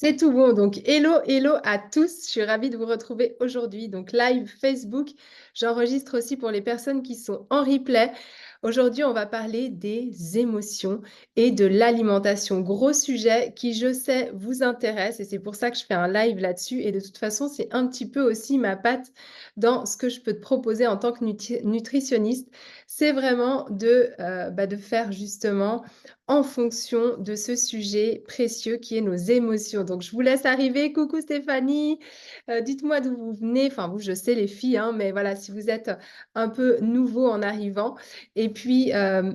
C'est tout bon. Donc, hello, hello à tous. Je suis ravie de vous retrouver aujourd'hui. Donc, live Facebook. J'enregistre aussi pour les personnes qui sont en replay. Aujourd'hui, on va parler des émotions et de l'alimentation. Gros sujet qui, je sais, vous intéresse et c'est pour ça que je fais un live là-dessus. Et de toute façon, c'est un petit peu aussi ma patte dans ce que je peux te proposer en tant que nutritionniste. C'est vraiment de faire justement en fonction de ce sujet précieux qui est nos émotions. Donc, je vous laisse arriver. Coucou Stéphanie, dites-moi d'où vous venez. Enfin, vous, je sais les filles, hein, mais voilà, si vous êtes un peu nouveau en arrivant. Et puis,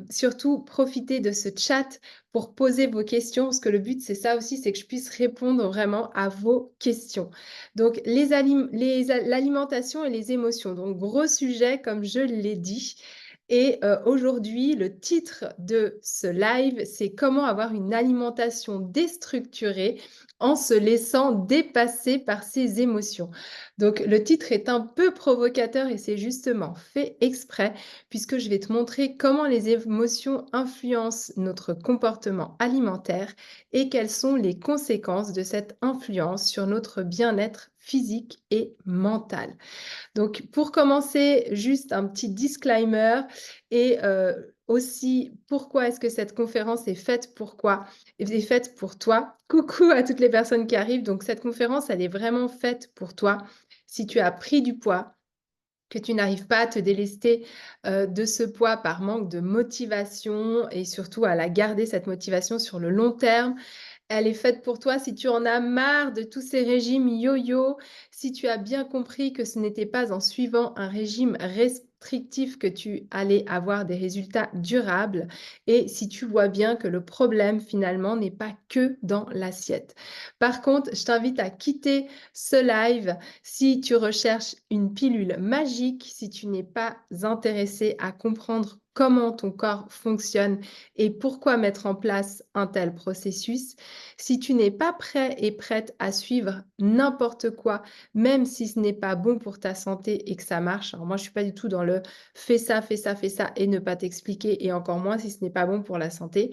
surtout, profitez de ce chat pour poser vos questions, parce que le but, c'est ça aussi, c'est que je puisse répondre vraiment à vos questions. Donc, l'alimentation et les émotions. Donc, gros sujet, comme je l'ai dit. Et aujourd'hui, le titre de ce live, c'est comment avoir une alimentation déstructurée en se laissant dépasser par ses émotions. Donc, le titre est un peu provocateur et c'est justement fait exprès puisque je vais te montrer comment les émotions influencent notre comportement alimentaire et quelles sont les conséquences de cette influence sur notre bien-être physique et mental. Donc, pour commencer, juste un petit disclaimer et aussi, pourquoi est-ce que cette conférence est faite? Pourquoi est faite pour toi? Coucou à toutes les personnes qui arrivent. Donc, cette conférence, elle est vraiment faite pour toi. Si tu as pris du poids, que tu n'arrives pas à te délester de ce poids par manque de motivation et surtout à la garder, cette motivation sur le long terme, elle est faite pour toi si tu en as marre de tous ces régimes yo-yo, si tu as bien compris que ce n'était pas en suivant un régime restrictif que tu allais avoir des résultats durables et si tu vois bien que le problème finalement n'est pas que dans l'assiette. Par contre, je t'invite à quitter ce live si tu recherches une pilule magique, si tu n'es pas intéressé à comprendre comment ton corps fonctionne et pourquoi mettre en place un tel processus. Si tu n'es pas prêt et prête à suivre n'importe quoi, même si ce n'est pas bon pour ta santé et que ça marche, alors moi je ne suis pas du tout dans le fais ça, fais ça, fais ça et ne pas t'expliquer et encore moins si ce n'est pas bon pour la santé.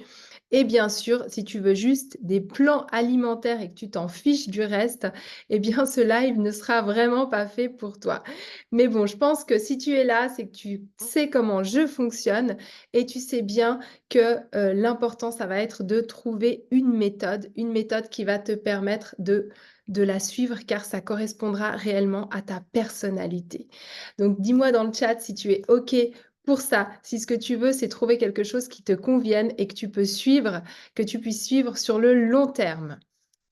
Et bien sûr, si tu veux juste des plans alimentaires et que tu t'en fiches du reste, eh bien ce live ne sera vraiment pas fait pour toi. Mais bon, je pense que si tu es là, c'est que tu sais comment je fonctionne et tu sais bien que l'important, ça va être de trouver une méthode qui va te permettre de la suivre car ça correspondra réellement à ta personnalité. Donc, dis-moi dans le chat si tu es OK pour ça, si ce que tu veux, c'est trouver quelque chose qui te convienne et que tu peux suivre, que tu puisses suivre sur le long terme.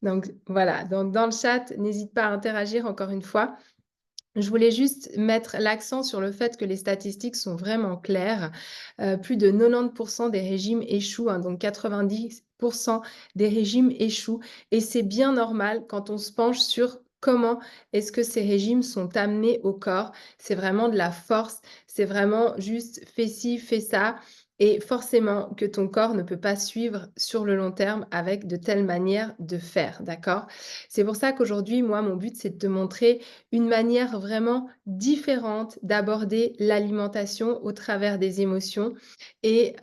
Donc, voilà. Donc, dans le chat, n'hésite pas à interagir encore une fois. Je voulais juste mettre l'accent sur le fait que les statistiques sont vraiment claires. Plus de 90% des régimes échouent, hein, donc 90% des régimes échouent. Et c'est bien normal quand on se penche sur comment est-ce que ces régimes sont amenés au corps. C'est vraiment de la force, c'est vraiment juste fais ci, fais ça. Et forcément que ton corps ne peut pas suivre sur le long terme avec de telles manières de faire, d'accord? C'est pour ça qu'aujourd'hui, moi, mon but, c'est de te montrer une manière vraiment différente d'aborder l'alimentation au travers des émotions. Et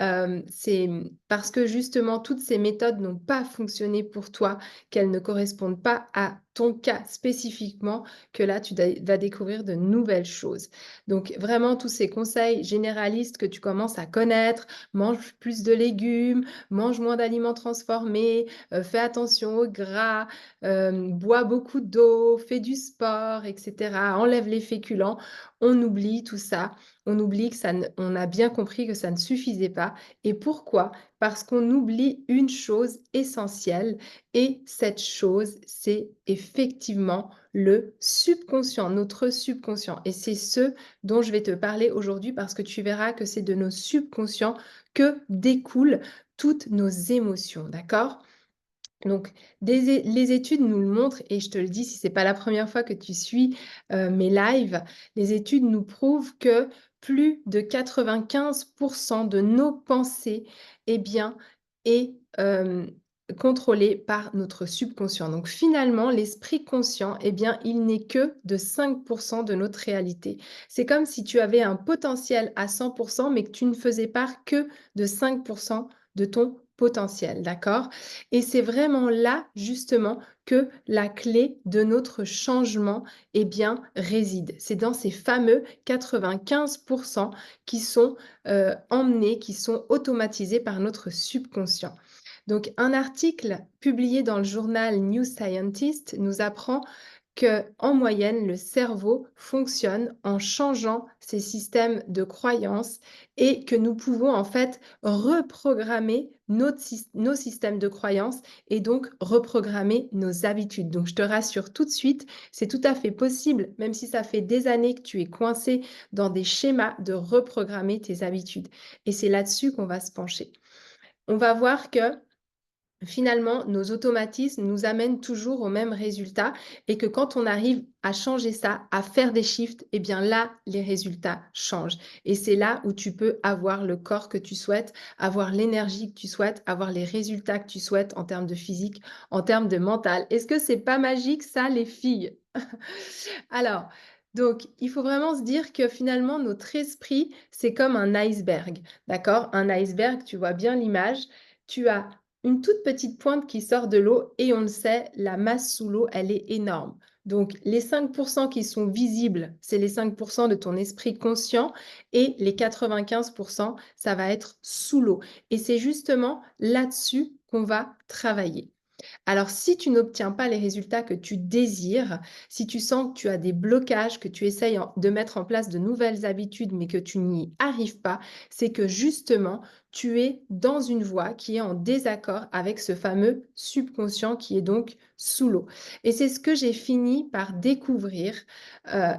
c'est parce que justement, toutes ces méthodes n'ont pas fonctionné pour toi, qu'elles ne correspondent pas à ton cas spécifiquement, que là, tu vas découvrir de nouvelles choses. Donc, vraiment, tous ces conseils généralistes que tu commences à connaître, mange plus de légumes, mange moins d'aliments transformés, fais attention au gras, bois beaucoup d'eau, fais du sport, etc. Enlève les féculents. On oublie tout ça. On oublie que on a bien compris que ça ne suffisait pas. Et pourquoi? Parce qu'on oublie une chose essentielle. Et cette chose, c'est effectivement le subconscient, notre subconscient. Et c'est ce dont je vais te parler aujourd'hui parce que tu verras que c'est de nos subconscients que découlent toutes nos émotions. D'accord? Donc, les études nous le montrent, et je te le dis si ce n'est pas la première fois que tu suis mes lives, les études nous prouvent que plus de 95% de nos pensées, eh bien, est contrôlé par notre subconscient. Donc, finalement, l'esprit conscient, eh bien, il n'est que de 5% de notre réalité. C'est comme si tu avais un potentiel à 100%, mais que tu ne faisais part que de 5% de ton potentiel, d'accord? Et c'est vraiment là, justement, que la clé de notre changement, eh bien, réside. C'est dans ces fameux 95 qui sont, emmenés, qui sont automatisés par notre subconscient. Donc un article publié dans le journal New Scientist nous apprend que, en moyenne, le cerveau fonctionne en changeant ses systèmes de croyances et que nous pouvons en fait reprogrammer nos systèmes de croyances et donc reprogrammer nos habitudes. Donc je te rassure tout de suite, c'est tout à fait possible, même si ça fait des années que tu es coincé dans des schémas, de reprogrammer tes habitudes. Et c'est là-dessus qu'on va se pencher. On va voir que finalement, nos automatismes nous amènent toujours au même résultat et que quand on arrive à changer ça, à faire des shifts, eh bien là, les résultats changent. Et c'est là où tu peux avoir le corps que tu souhaites, avoir l'énergie que tu souhaites, avoir les résultats que tu souhaites en termes de physique, en termes de mental. Est-ce que c'est pas magique ça, les filles? Alors, donc, il faut vraiment se dire que finalement, notre esprit, c'est comme un iceberg, d'accord? Un iceberg, tu vois bien l'image, tu as une toute petite pointe qui sort de l'eau et on le sait, la masse sous l'eau, elle est énorme. Donc, les 5% qui sont visibles, c'est les 5% de ton esprit conscient et les 95%, ça va être sous l'eau. Et c'est justement là-dessus qu'on va travailler. Alors, si tu n'obtiens pas les résultats que tu désires, si tu sens que tu as des blocages, que tu essayes de mettre en place de nouvelles habitudes, mais que tu n'y arrives pas, c'est que justement, tu es dans une voie qui est en désaccord avec ce fameux subconscient qui est donc sous l'eau. Et c'est ce que j'ai fini par découvrir,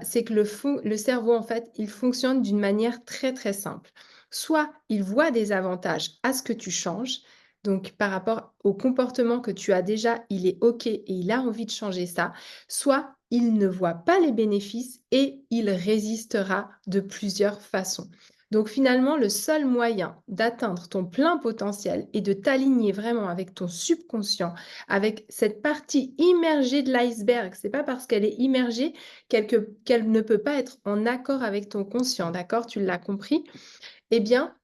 c'est que le cerveau, en fait, il fonctionne d'une manière très, très simple. Soit il voit des avantages à ce que tu changes, donc, par rapport au comportement que tu as déjà, il est OK et il a envie de changer ça. Soit il ne voit pas les bénéfices et il résistera de plusieurs façons. Donc, finalement, le seul moyen d'atteindre ton plein potentiel et de t'aligner vraiment avec ton subconscient, avec cette partie immergée de l'iceberg, c'est pas parce qu'elle est immergée qu'elle ne peut pas être en accord avec ton conscient, d'accord? Tu l'as compris? Eh bien,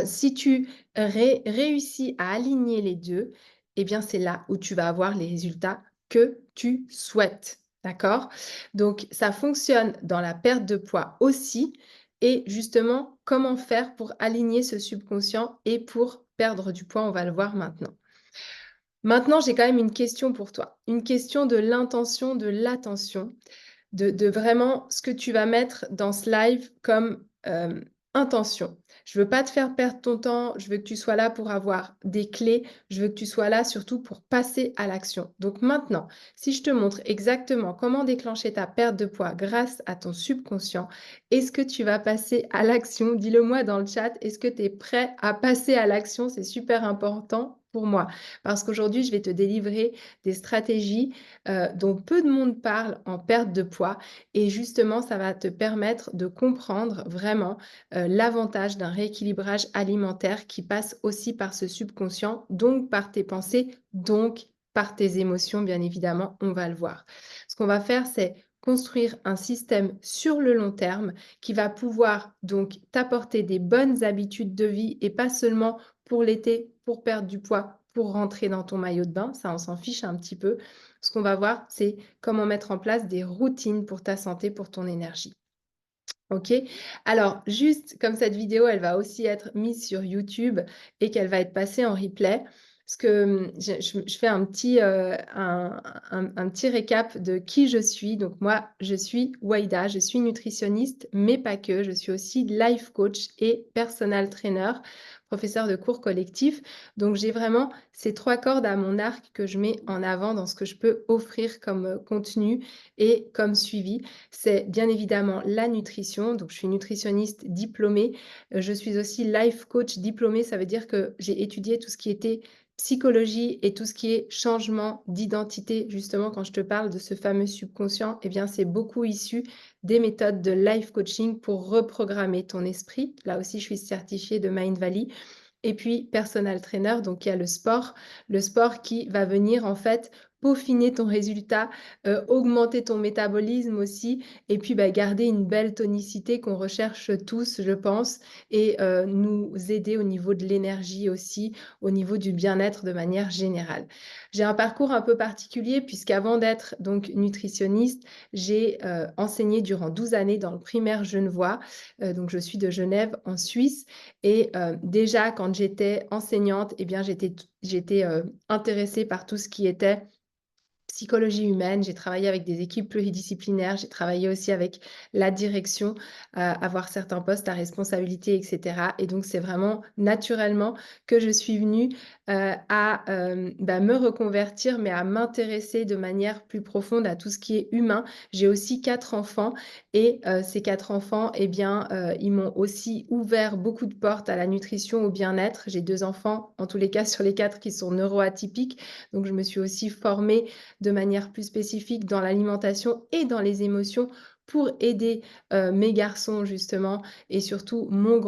si tu réussis à aligner les 2, eh bien, c'est là où tu vas avoir les résultats que tu souhaites, d'accord? Donc ça fonctionne dans la perte de poids aussi et justement, comment faire pour aligner ce subconscient et pour perdre du poids? On va le voir maintenant. Maintenant, j'ai quand même une question pour toi, une question de l'intention, de l'attention de vraiment ce que tu vas mettre dans ce live comme, intention. Je veux pas te faire perdre ton temps, je veux que tu sois là pour avoir des clés, je veux que tu sois là surtout pour passer à l'action. Donc maintenant, si je te montre exactement comment déclencher ta perte de poids grâce à ton subconscient, est-ce que tu vas passer à l'action? Dis-le moi dans le chat, est-ce que tu es prêt à passer à l'action? C'est super important pour moi parce qu'aujourd'hui, je vais te délivrer des stratégies dont peu de monde parle en perte de poids. Et justement, ça va te permettre de comprendre vraiment l'avantage d'un rééquilibrage alimentaire qui passe aussi par ce subconscient, donc par tes pensées, donc par tes émotions, bien évidemment, on va le voir. Ce qu'on va faire, c'est construire un système sur le long terme qui va pouvoir donc t'apporter des bonnes habitudes de vie et pas seulement pour l'été, pour perdre du poids, pour rentrer dans ton maillot de bain, ça on s'en fiche un petit peu. Ce qu'on va voir, c'est comment mettre en place des routines pour ta santé, pour ton énergie. OK? Alors, juste comme cette vidéo, elle va aussi être mise sur YouTube et qu'elle va être passée en replay, parce que je fais un petit récap de qui je suis. Donc, moi, je suis Waïda, je suis nutritionniste, mais pas que. Je suis aussi life coach et personal trainer, professeur de cours collectifs. Donc, j'ai vraiment ces 3 cordes à mon arc que je mets en avant dans ce que je peux offrir comme contenu et comme suivi. C'est bien évidemment la nutrition. Donc, je suis nutritionniste diplômée. Je suis aussi life coach diplômée. Ça veut dire que j'ai étudié tout ce qui était psychologie et tout ce qui est changement d'identité. Justement, quand je te parle de ce fameux subconscient, eh bien, c'est beaucoup issu des méthodes de life coaching pour reprogrammer ton esprit. Là aussi, je suis certifiée de Mind Valley. Et puis, personal trainer, donc il y a le sport qui va venir en fait peaufiner ton résultat, augmenter ton métabolisme aussi et puis, bah, garder une belle tonicité qu'on recherche tous, je pense et nous aider au niveau de l'énergie aussi, au niveau du bien-être de manière générale. J'ai un parcours un peu particulier puisqu'avant d'être donc nutritionniste, j'ai, enseigné durant 12 années dans le primaire genevois, donc je suis de Genève en Suisse et déjà quand j'étais enseignante et bien j'étais, intéressée par tout ce qui était psychologie humaine, j'ai travaillé avec des équipes pluridisciplinaires, j'ai travaillé aussi avec la direction, avoir certains postes à responsabilité et cetera et donc c'est vraiment naturellement que je suis venue, à, bah, me reconvertir, mais à m'intéresser de manière plus profonde à tout ce qui est humain. J'ai aussi 4 enfants et ces 4 enfants et bien, ils m'ont aussi ouvert beaucoup de portes à la nutrition, au bien-être. J'ai 2 enfants, en tous les cas sur les 4 qui sont neuroatypiques, donc je me suis aussi formée de manière plus spécifique dans l'alimentation et dans les émotions pour aider, mes garçons justement et surtout mon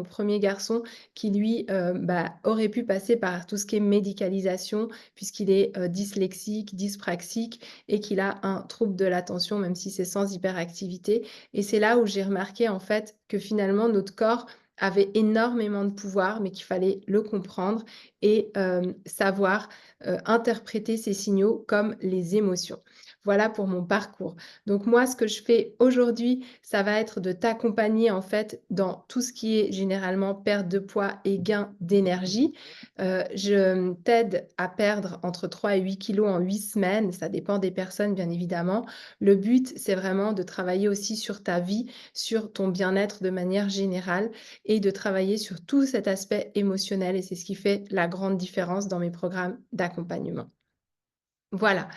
premier garçon qui lui, bah, aurait pu passer par tout ce qui est médicalisation puisqu'il est, dyslexique, dyspraxique et qu'il a un trouble de l'attention même si c'est sans hyperactivité et c'est là où j'ai remarqué en fait que finalement notre corps avait énormément de pouvoir mais qu'il fallait le comprendre et savoir interpréter ces signaux comme les émotions. Voilà pour mon parcours. Donc moi, ce que je fais aujourd'hui, ça va être de t'accompagner en fait dans tout ce qui est généralement perte de poids et gain d'énergie. Je t'aide à perdre entre 3 et 8 kilos en 8 semaines, ça dépend des personnes bien évidemment. Le but, c'est vraiment de travailler aussi sur ta vie, sur ton bien-être de manière générale et de travailler sur tout cet aspect émotionnel et c'est ce qui fait la grande différence dans mes programmes d'accompagnement. Voilà.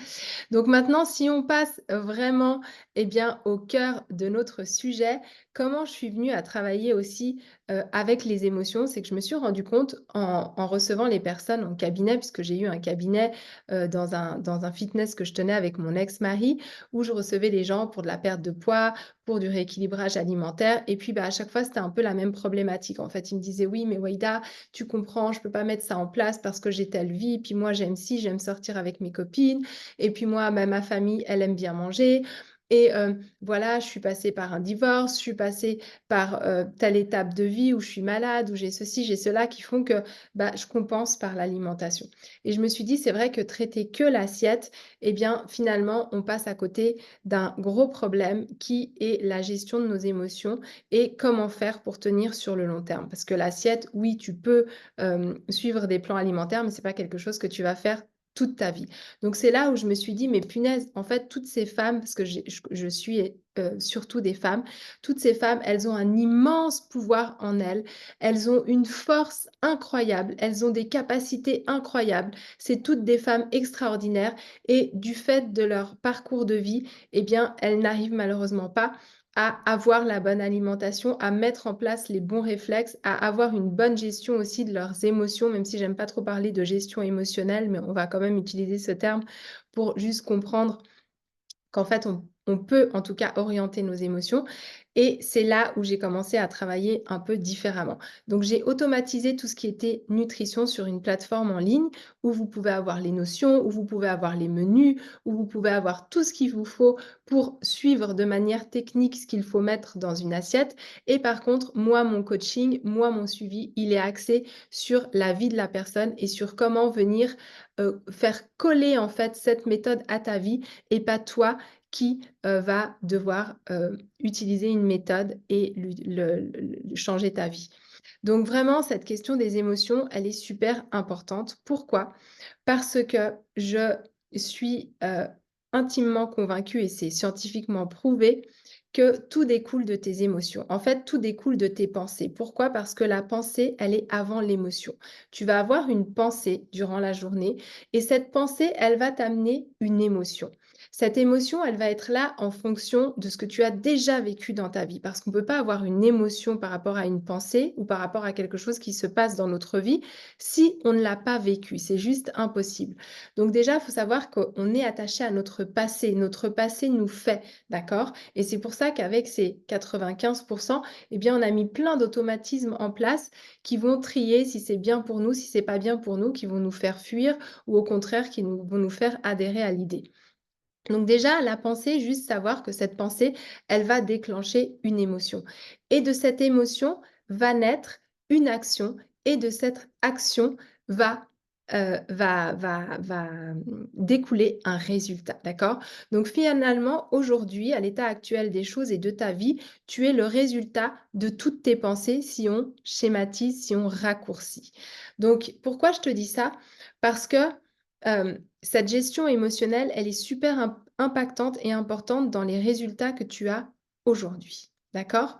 Donc maintenant, si on passe vraiment, eh bien, au cœur de notre sujet, comment je suis venue à travailler aussi, avec les émotions? C'est que je me suis rendu compte en recevant les personnes en cabinet, puisque j'ai eu un cabinet, dans un fitness que je tenais avec mon ex-mari, où je recevais les gens pour de la perte de poids, pour du rééquilibrage alimentaire et puis, bah, à chaque fois, c'était un peu la même problématique. En fait, ils me disaient: «Oui, mais Waïda, tu comprends, je peux pas mettre ça en place parce que j'ai telle vie, puis moi j'aime ci, j'aime sortir avec mes copines et puis moi, bah, ma famille, elle aime bien manger et voilà, je suis passée par un divorce, je suis passée par, telle étape de vie où je suis malade, où j'ai ceci, j'ai cela qui font que, bah, je compense par l'alimentation et je me suis dit: «C'est vrai que traiter que l'assiette et bien, finalement, on passe à côté d'un gros problème qui est la gestion de nos émotions et comment faire pour tenir sur le long terme». Parce que l'assiette, oui, tu peux, suivre des plans alimentaires, mais c'est pas quelque chose que tu vas faire toute ta vie. Donc c'est là où je me suis dit: «Mais punaise, en fait, toutes ces femmes» parce que je suis, surtout des femmes, toutes ces femmes, elles ont un immense pouvoir en elles. Elles ont une force incroyable, elles ont des capacités incroyables. C'est toutes des femmes extraordinaires et du fait de leur parcours de vie, eh bien, elles n'arrivent malheureusement pas à avoir la bonne alimentation, à mettre en place les bons réflexes, à avoir une bonne gestion aussi de leurs émotions, même si j'aime pas trop parler de gestion émotionnelle, mais on va quand même utiliser ce terme pour juste comprendre qu'en fait, on peut en tout cas orienter nos émotions et c'est là où j'ai commencé à travailler un peu différemment. Donc j'ai automatisé tout ce qui était nutrition sur une plateforme en ligne où vous pouvez avoir les notions, où vous pouvez avoir les menus, où vous pouvez avoir tout ce qu'il vous faut pour suivre de manière technique ce qu'il faut mettre dans une assiette et par contre, moi, mon coaching, moi, mon suivi, il est axé sur la vie de la personne et sur comment venir, faire coller en fait cette méthode à ta vie et pas toi qui, va devoir, utiliser une méthode et lui le changer ta vie. Donc vraiment cette question des émotions, elle est super importante. Pourquoi? Parce que je suis, intimement convaincue et c'est scientifiquement prouvé que tout découle de tes émotions. En fait, tout découle de tes pensées. Pourquoi? Parce que la pensée, elle est avant l'émotion. Tu vas avoir une pensée durant la journée et cette pensée, elle va t'amener une émotion. Cette émotion, elle va être là en fonction de ce que tu as déjà vécu dans ta vie. Parce qu'on ne peut pas avoir une émotion par rapport à une pensée ou par rapport à quelque chose qui se passe dans notre vie si on ne l'a pas vécu. C'est juste impossible. Donc déjà, il faut savoir qu'on est attaché à notre passé. Notre passé nous fait, d'accord? Et c'est pour ça qu'avec ces 95%, eh bien, on a mis plein d'automatismes en place qui vont trier si c'est bien pour nous, si c'est pas bien pour nous, qui vont nous faire fuir ou au contraire qui vont nous faire adhérer à l'idée. Donc déjà, la pensée, juste savoir que cette pensée, elle va déclencher une émotion. Et de cette émotion va naître une action et de cette action va, découler un résultat, d'accord? Donc finalement, aujourd'hui, à l'état actuel des choses et de ta vie, tu es le résultat de toutes tes pensées si on schématise, si on raccourcit. Donc pourquoi je te dis ça? Parce que cette gestion émotionnelle, elle est super impactante et importante dans les résultats que tu as aujourd'hui. D'accord?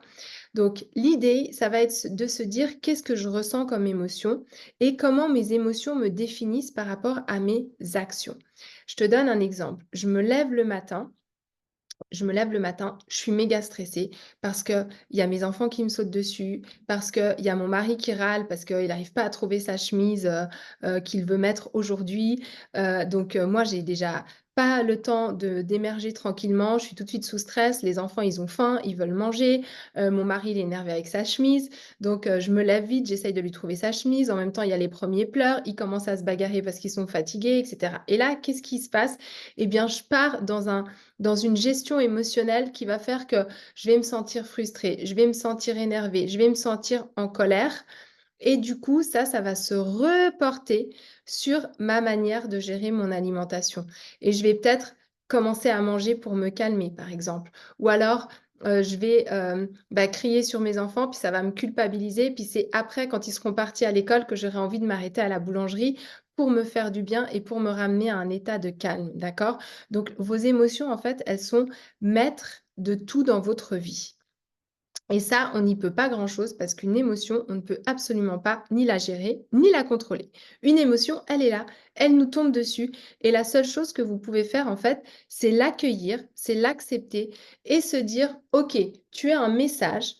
Donc, l'idée, ça va être de se dire qu'est-ce que je ressens comme émotion et comment mes émotions me définissent par rapport à mes actions. Je te donne un exemple. Je me lève le matin, je suis méga stressée parce qu'il y a mes enfants qui me sautent dessus, parce qu'il y a mon mari qui râle parce qu'il n'arrive pas à trouver sa chemise qu'il veut mettre aujourd'hui. Donc, moi, j'ai déjà pas le temps d'émerger tranquillement. Je suis tout de suite sous stress. Les enfants, ils ont faim, ils veulent manger. Mon mari, il est énervé avec sa chemise. Donc, je me lève vite, j'essaye de lui trouver sa chemise. En même temps, il y a les premiers pleurs. Ils commencent à se bagarrer parce qu'ils sont fatigués, etc. Et là, qu'est-ce qui se passe? Eh bien, je pars dans une gestion émotionnelle qui va faire que je vais me sentir frustrée, je vais me sentir énervée, je vais me sentir en colère. Et du coup, ça va se reporter sur ma manière de gérer mon alimentation. Et je vais peut-être commencer à manger pour me calmer, par exemple. Ou alors, je vais crier sur mes enfants, puis ça va me culpabiliser. Puis c'est après, quand ils seront partis à l'école, que j'aurai envie de m'arrêter à la boulangerie pour me faire du bien et pour me ramener à un état de calme. D'accord? Donc, vos émotions, en fait, elles sont maîtres de tout dans votre vie. Et ça, on n'y peut pas grand-chose parce qu'une émotion, on ne peut absolument pas ni la gérer, ni la contrôler. Une émotion, elle est là, elle nous tombe dessus. Et la seule chose que vous pouvez faire, en fait, c'est l'accueillir, c'est l'accepter et se dire, OK, tu es un message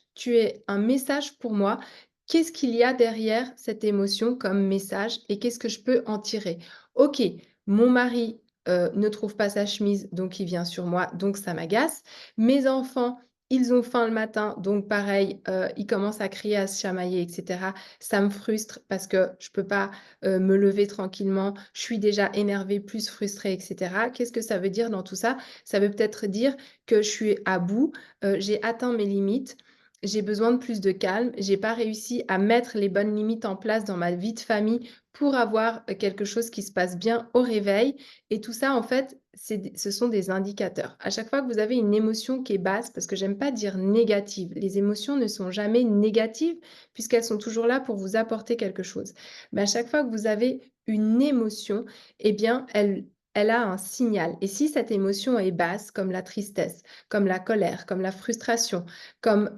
pour moi. Qu'est-ce qu'il y a derrière cette émotion comme message et qu'est-ce que je peux en tirer? OK, mon mari ne trouve pas sa chemise, donc il vient sur moi, donc ça m'agace. Mes enfants ils ont faim le matin, donc pareil, ils commencent à crier, à se chamailler et cetera. Ça me frustre parce que je peux pas, me lever tranquillement. Je suis déjà énervée, plus frustrée et cetera. Qu'est-ce que ça veut dire dans tout ça? Ça veut peut-être dire que je suis à bout, j'ai atteint mes limites, j'ai besoin de plus de calme, j'ai pas réussi à mettre les bonnes limites en place dans ma vie de famille pour avoir, quelque chose qui se passe bien au réveil et tout ça, en fait, ce sont des indicateurs. À chaque fois que vous avez une émotion qui est basse, parce que j'aime pas dire négative, les émotions ne sont jamais négatives puisqu'elles sont toujours là pour vous apporter quelque chose. Mais à chaque fois que vous avez une émotion, eh bien, elle a un signal. Et si cette émotion est basse, comme la tristesse, comme la colère, comme la frustration, comme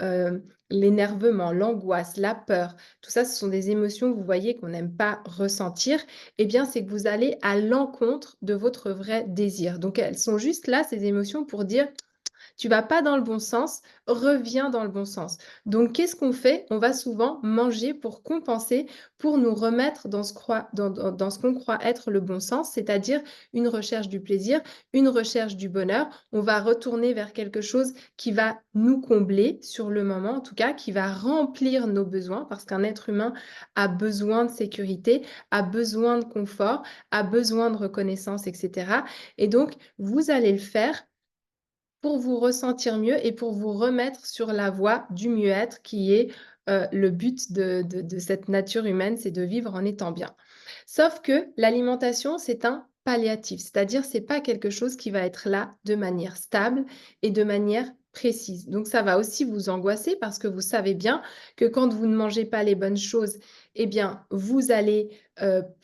l'énervement, l'angoisse, la peur, tout ça, ce sont des émotions, vous voyez, qu'on n'aime pas ressentir eh bien, c'est que vous allez à l'encontre de votre vrai désir. Donc, elles sont juste là, ces émotions, pour dire tu vas pas dans le bon sens, reviens dans le bon sens. Donc, qu'est-ce qu'on fait? On va souvent manger pour compenser, pour nous remettre dans ce qu'on croit être le bon sens, c'est-à-dire une recherche du plaisir, une recherche du bonheur. On va retourner vers quelque chose qui va nous combler sur le moment, en tout cas, qui va remplir nos besoins, parce qu'un être humain a besoin de sécurité, a besoin de confort, a besoin de reconnaissance, etc. Et donc, vous allez le faire pour vous ressentir mieux et pour vous remettre sur la voie du mieux-être qui est, le but de cette nature humaine, c'est de vivre en étant bien. Sauf que l'alimentation, c'est un palliatif, c'est-à-dire c'est pas quelque chose qui va être là de manière stable et de manière précise. Donc ça va aussi vous angoisser parce que vous savez bien que quand vous ne mangez pas les bonnes choses, eh bien, vous allez,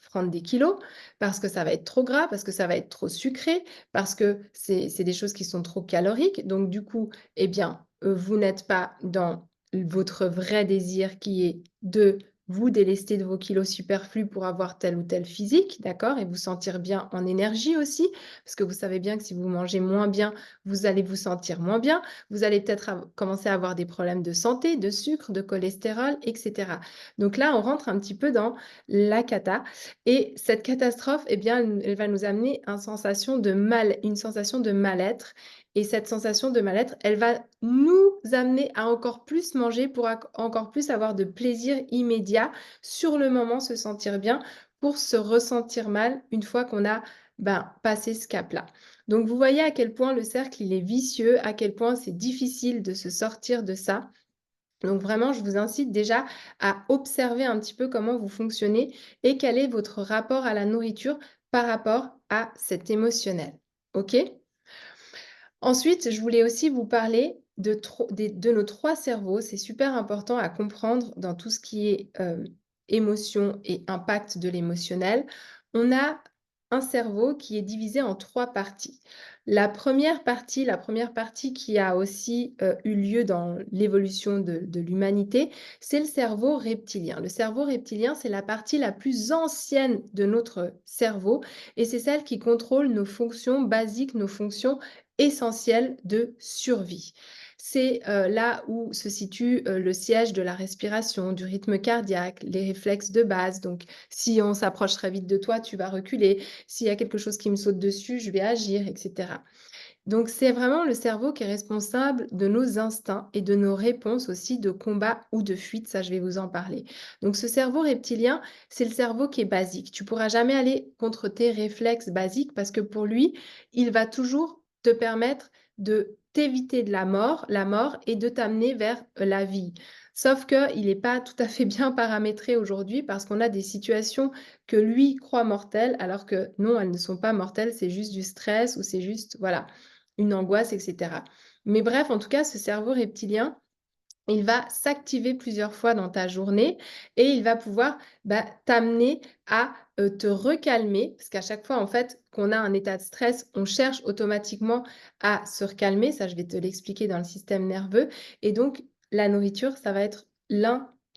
prendre des kilos parce que ça va être trop gras, parce que ça va être trop sucré, parce que c'est des choses qui sont trop caloriques. Donc du coup, eh bien, vous n'êtes pas dans votre vrai désir qui est de vous délester de vos kilos superflus pour avoir tel ou tel physique, d'accord? Et vous sentir bien en énergie aussi, parce que vous savez bien que si vous mangez moins bien, vous allez vous sentir moins bien. Vous allez peut-être commencer à avoir des problèmes de santé, de sucre, de cholestérol, etc. Donc là, on rentre un petit peu dans la cata. Et cette catastrophe, eh bien, elle va nous amener une sensation de mal-être. Et cette sensation de mal-être, elle va nous amener à encore plus manger pour encore plus avoir de plaisir immédiat, sur le moment se sentir bien, pour se ressentir mal une fois qu'on a passé ce cap-là. Donc, vous voyez à quel point le cercle, il est vicieux, à quel point c'est difficile de se sortir de ça. Donc vraiment, je vous incite déjà à observer un petit peu comment vous fonctionnez et quel est votre rapport à la nourriture par rapport à cet émotionnel. OK? Ensuite, je voulais aussi vous parler de nos 3 cerveaux. C'est super important à comprendre dans tout ce qui est, émotion et impact de l'émotionnel. On a un cerveau qui est divisé en 3 parties. La première partie qui a aussi, eu lieu dans l'évolution de l'humanité, c'est le cerveau reptilien. Le cerveau reptilien, c'est la partie la plus ancienne de notre cerveau et c'est celle qui contrôle nos fonctions basiques, nos fonctions essentiel de survie. C'est, là où se situe, le siège de la respiration, du rythme cardiaque, les réflexes de base. Donc, si on s'approche très vite de toi, tu vas reculer. S'il y a quelque chose qui me saute dessus, je vais agir, et cetera. Donc, c'est vraiment le cerveau qui est responsable de nos instincts et de nos réponses aussi de combat ou de fuite. Ça, je vais vous en parler. Donc, ce cerveau reptilien, c'est le cerveau qui est basique. Tu pourras jamais aller contre tes réflexes basiques parce que pour lui, il va toujours te permettre de t'éviter de la mort et de t'amener vers la vie. Sauf qu'il n'est pas tout à fait bien paramétré aujourd'hui parce qu'on a des situations que lui croit mortelles alors que non, elles ne sont pas mortelles, c'est juste du stress ou c'est juste, voilà, une angoisse, etc. Mais bref, en tout cas, ce cerveau reptilien, il va s'activer plusieurs fois dans ta journée et il va pouvoir t'amener à te recalmer, parce qu'à chaque fois, en fait, qu'on a un état de stress, on cherche automatiquement à se recalmer. Ça, je vais te l'expliquer dans le système nerveux. Et donc, la nourriture, ça va être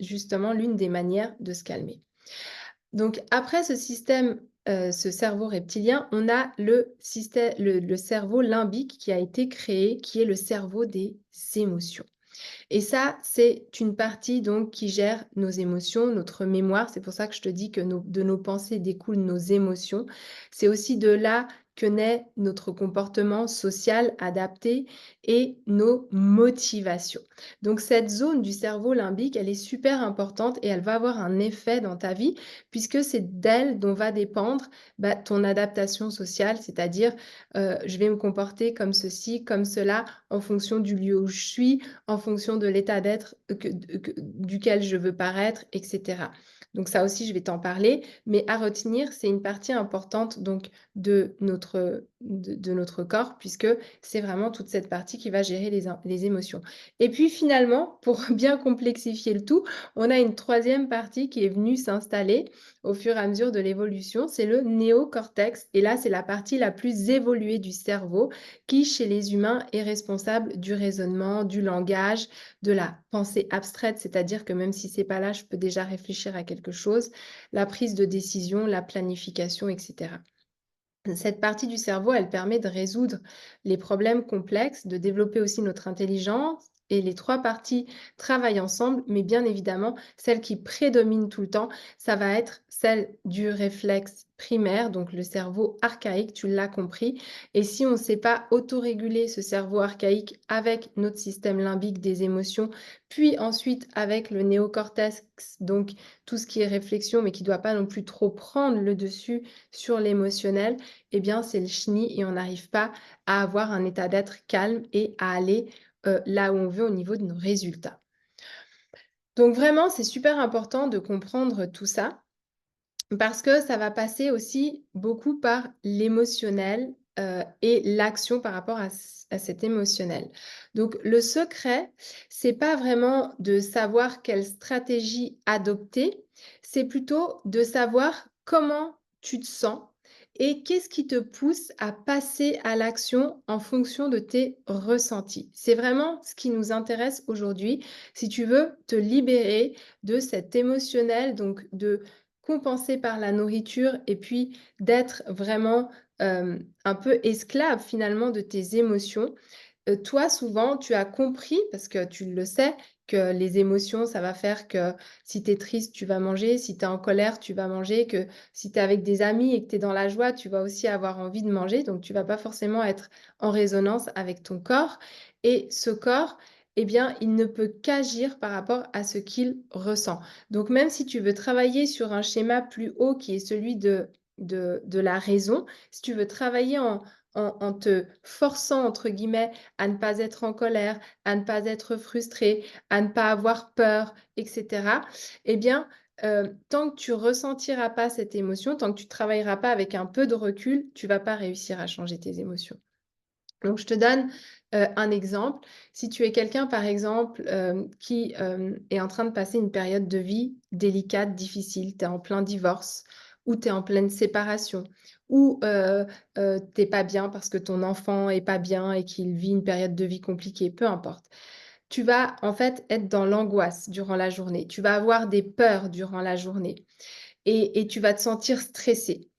justement, l'une des manières de se calmer. Donc après ce cerveau reptilien, on a le cerveau limbique qui a été créé, qui est le cerveau des émotions. Et ça, c'est une partie donc qui gère nos émotions, notre mémoire. C'est pour ça que je te dis que de nos pensées découlent nos émotions. C'est aussi de là que naît notre comportement social adapté et nos motivations. Donc cette zone du cerveau limbique, elle est super importante et elle va avoir un effet dans ta vie puisque c'est d'elle dont va dépendre ton adaptation sociale, c'est-à-dire je vais me comporter comme ceci, comme cela, en fonction du lieu où je suis, en fonction de l'état d'être duquel je veux paraître, etc. Donc ça aussi, je vais t'en parler, mais à retenir, c'est une partie importante donc de notre corps, puisque c'est vraiment toute cette partie qui va gérer les émotions. Et puis finalement, pour bien complexifier le tout, on a une troisième partie qui est venue s'installer au fur et à mesure de l'évolution, c'est le néocortex. Et là, c'est la partie la plus évoluée du cerveau qui, chez les humains, est responsable du raisonnement, du langage, de la pensée abstraite, c'est-à-dire que même si c'est pas là, je peux déjà réfléchir à quelque chose, la prise de décision, la planification, etc. Cette partie du cerveau, elle permet de résoudre les problèmes complexes, de développer aussi notre intelligence et les 3 parties travaillent ensemble, mais bien évidemment, celle qui prédomine tout le temps, ça va être celle du réflexe primaire, donc le cerveau archaïque, tu l'as compris. Et si on ne sait pas autoréguler ce cerveau archaïque avec notre système limbique des émotions, puis ensuite avec le néocortex, donc tout ce qui est réflexion, mais qui ne doit pas non plus trop prendre le dessus sur l'émotionnel, eh bien, c'est le chenil et on n'arrive pas à avoir un état d'être calme et à aller, là où on veut au niveau de nos résultats. Donc vraiment, c'est super important de comprendre tout ça parce que ça va passer aussi beaucoup par l'émotionnel, et l'action par rapport à cet émotionnel. Donc le secret, c'est pas vraiment de savoir quelle stratégie adopter, c'est plutôt de savoir comment tu te sens et qu'est-ce qui te pousse à passer à l'action en fonction de tes ressentis? C'est vraiment ce qui nous intéresse aujourd'hui. Si tu veux te libérer de cet émotionnel, donc de compenser par la nourriture et puis d'être vraiment, un peu esclave finalement de tes émotions. Toi, souvent, tu as compris, parce que tu le sais, que les émotions, ça va faire que si tu es triste, tu vas manger, si tu es en colère, tu vas manger, que si tu es avec des amis et que tu es dans la joie, tu vas aussi avoir envie de manger, donc tu vas pas forcément être en résonance avec ton corps et ce corps, eh bien, il ne peut qu'agir par rapport à ce qu'il ressent. Donc même si tu veux travailler sur un schéma plus haut qui est celui de la raison, si tu veux travailler en te «forçant» entre guillemets à ne pas être en colère, à ne pas être frustré, à ne pas avoir peur et cetera, eh bien, tant que tu ressentiras pas cette émotion, tant que tu travailleras pas avec un peu de recul, tu vas pas réussir à changer tes émotions. Donc je te donne, un exemple. Si tu es quelqu'un, par exemple, qui, est en train de passer une période de vie délicate, difficile, tu es en plein divorce ou tu es en pleine séparation ou, tu pas bien parce que ton enfant est pas bien et qu'il vit une période de vie compliquée, peu importe. Tu vas, en fait, être dans l'angoisse durant la journée. Tu vas avoir des peurs durant la journée et tu vas te sentir stressé.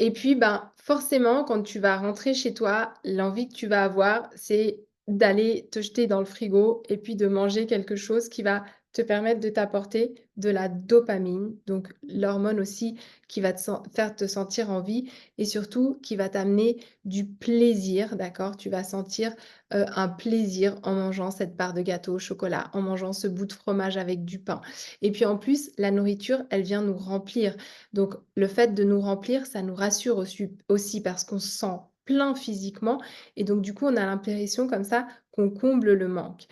Et puis, ben, forcément, quand tu vas rentrer chez toi, l'envie que tu vas avoir, c'est d'aller te jeter dans le frigo et puis de manger quelque chose qui va te permettre de t'apporter de la dopamine, donc l'hormone aussi qui va faire te sentir en vie et surtout qui va t'amener du plaisir, d'accord? Tu vas sentir, un plaisir en mangeant cette part de gâteau au chocolat, en mangeant ce bout de fromage avec du pain. Et puis en plus, la nourriture, elle vient nous remplir. Donc le fait de nous remplir, ça nous rassure aussi parce qu'on se sent plein physiquement et donc du coup, on a l'impression comme ça qu'on comble le manque.